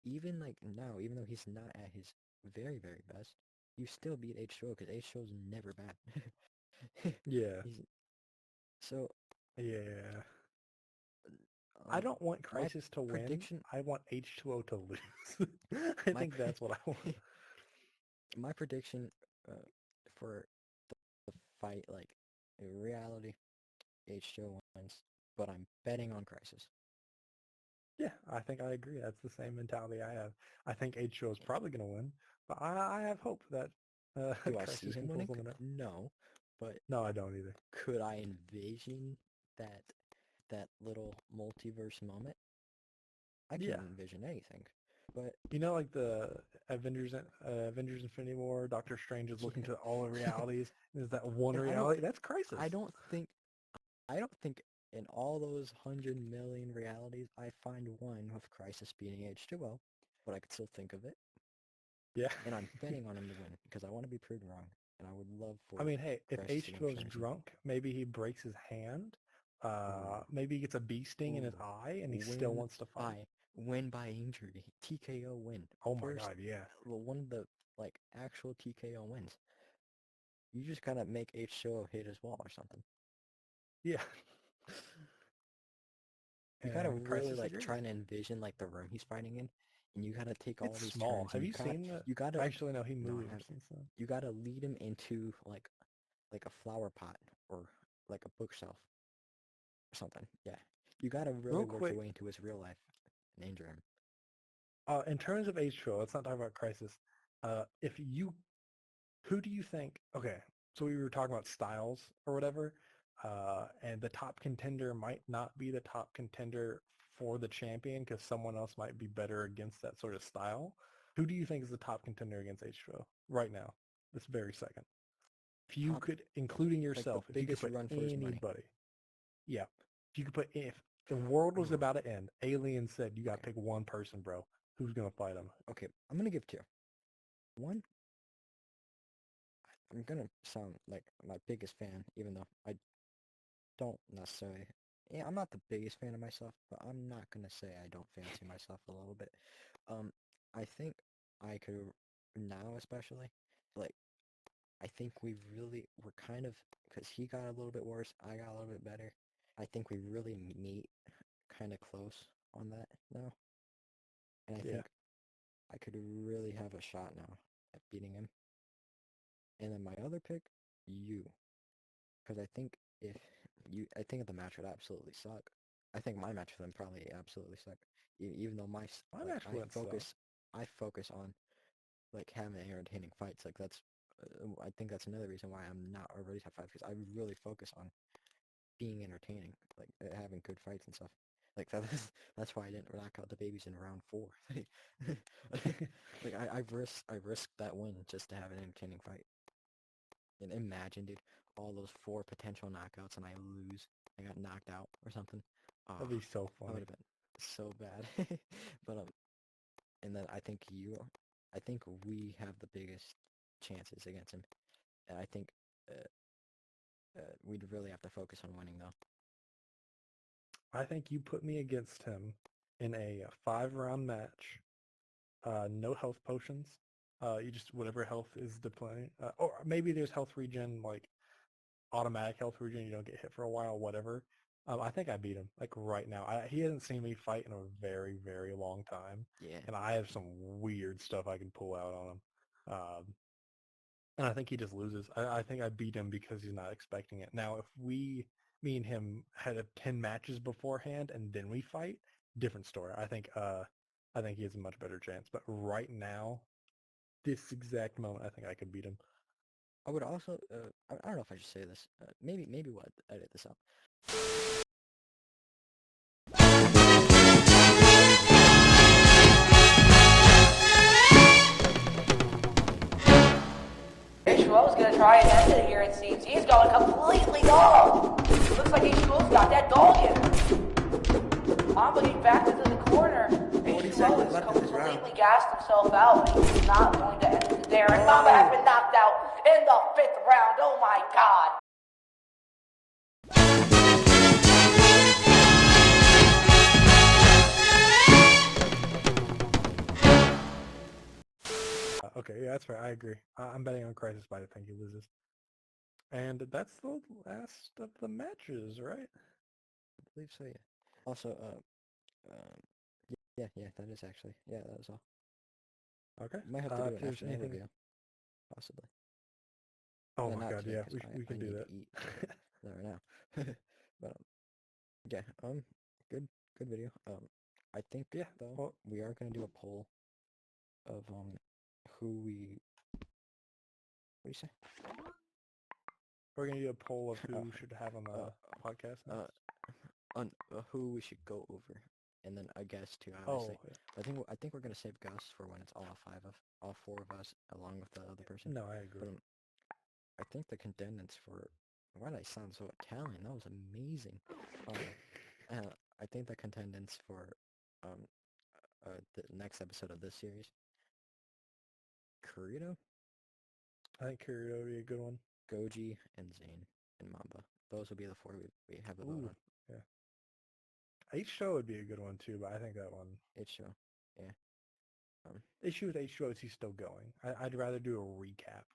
Even like now, even though he's not at his very best, you still beat H2O because H2O's never bad. Yeah. He's so Yeah. I don't want my Crisis to win. prediction I want H2O to lose. I my think that's what I want. my prediction uh, for the fight like in reality H2O wins, but I'm betting on Crisis. Yeah, I think I agree. That's the same mentality I have. I think H2O is probably going to win, but I have hope that Do I see Crisis him can pull winning? something out. No, but No, I don't either. could I envision that little multiverse moment? I can Yeah. envision anything, but You know, like the Avengers Infinity War, Doctor Strange is looking yeah, to all the realities. There's that one and reality. That's Crisis. I don't think, I don't think in all those 100 million realities I find one with Crisis beating H2O, but I could still think of it, Yeah. and I'm betting on him to win because I want to be proved wrong, and I would love I for mean, hey, if Crisis to win H2O for is some reason. drunk, maybe he breaks his hand. Ooh, Maybe he gets a bee sting in his ooh, eye and he still win wants to fight. by win by injury, TKO win, Oh my first, God, yeah. well, one of the like actual TKO wins. You just gotta make H2O hit his wall or something. Yeah. You gotta And really Crisis like agrees. try and envision like the room he's fighting in, and you gotta take all It's these small. turns, and Have you seen the? you gotta Actually, no, he no, I moved haven't. since then. You gotta lead him into like a flower pot or like a bookshelf or something. Yeah, you gotta really Real work your quick, way into his real life and injure him. in terms of H2O, let's not talk about Crisis. If you, who do you think? Okay, so we were talking about styles or whatever, and the top contender might not be the top contender for the champion because someone else might be better against that sort of style. Who do you think is the top contender against H2O right now, this very second? If you Top could, including like the yourself, if you could biggest put run for his money. anybody, yeah, if you could put, if the world was Ooh, about to end, Alien said you got okay, to pick one person, bro. Who's gonna fight him? okay. I'm gonna give two. One, I'm gonna sound like my biggest fan, even though I don't necessarily. Yeah, I'm not the biggest fan of myself, but I'm not gonna say I don't fancy myself a little bit. Um, I think I could now, especially, like I think we're kind of because he got a little bit worse, I got a little bit better. I think we really meet kind of close on that now, and I Yeah, think I could really have a shot now at beating him. And then my other pick, you. Because I think the match would absolutely suck. I think my match with them probably absolutely suck. Even though my match wouldn't suck. I focus on like having entertaining fights. Like I think that's another reason why I'm not already top five because I really focus on being entertaining, like having good fights and stuff. Like that's why I didn't knock out the babies in round 4. Like I risked that win just to have an entertaining fight. And imagine, dude, all those 4 potential knockouts and I lose. I got knocked out or something. That'd be so That funny. would have been so bad. But and then I think we have the biggest chances against him. And I think we'd really have to focus on winning though. I think you put me against him in a 5-round match. No health potions. You just whatever health is deploying. Or maybe there's health regen, like automatic health regen. You don't get hit for a while, whatever. I think I beat him like right now. He hasn't seen me fight in a very, very long time. Yeah. And I have some weird stuff I can pull out on him. And I think he just loses. I think I beat him because he's not expecting it. Now, if me and him had 10 matches beforehand and then we fight, different story. I think he has a much better chance. But right now, this exact moment, I think I could beat him. I would also, I don't know if I should say this. Maybe we'll edit this out. H2O's gonna try and end it here, it seems. He's going completely dog. Looks like H2O's got that dog in him. Mamba getting back into the corner. H2O has completely gassed himself out. He's not going to end it there. And Mamba has been knocked out in the 5th round. Oh my god. Okay, yeah, that's fair. I agree. I'm betting on Crisis Bite. I think he loses. And that's the last of the matches, right? I believe so, yeah. Also, yeah, that is actually, yeah, that was all. Okay. Might have to do if an there's afternoon anything... video, possibly. Oh Well, my not god, today, yeah, 'cause we I could do need that. to eat right now. But yeah, good video. I think Yeah, though well, we are gonna do a poll of who we. What do you say? we're going to do a poll of who should have on the podcast next. On who we should go over, and then I guess too, Oh, obviously. yeah. I think we're gonna save Gus for when it's all 4 of us along with the other person. No, I agree. But I think the contenders for why did I sound so Italian? That was amazing. I think the contenders for the next episode of this series, Kirito, I think Kirito would be a good one. Goji, and Zane, and Mamba. Those would be the 4 we have a vote on. Yeah. H2O would be a good one too, but I think that one... H2O, yeah. Issue with H2O is he's still going. I'd rather do a recap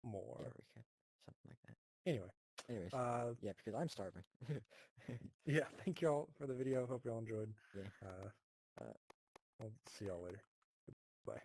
more. Yeah, recap, something like that. Anyways, yeah, because I'm starving. yeah, thank y'all for the video. Hope y'all enjoyed. Yeah. I'll see y'all later. Bye.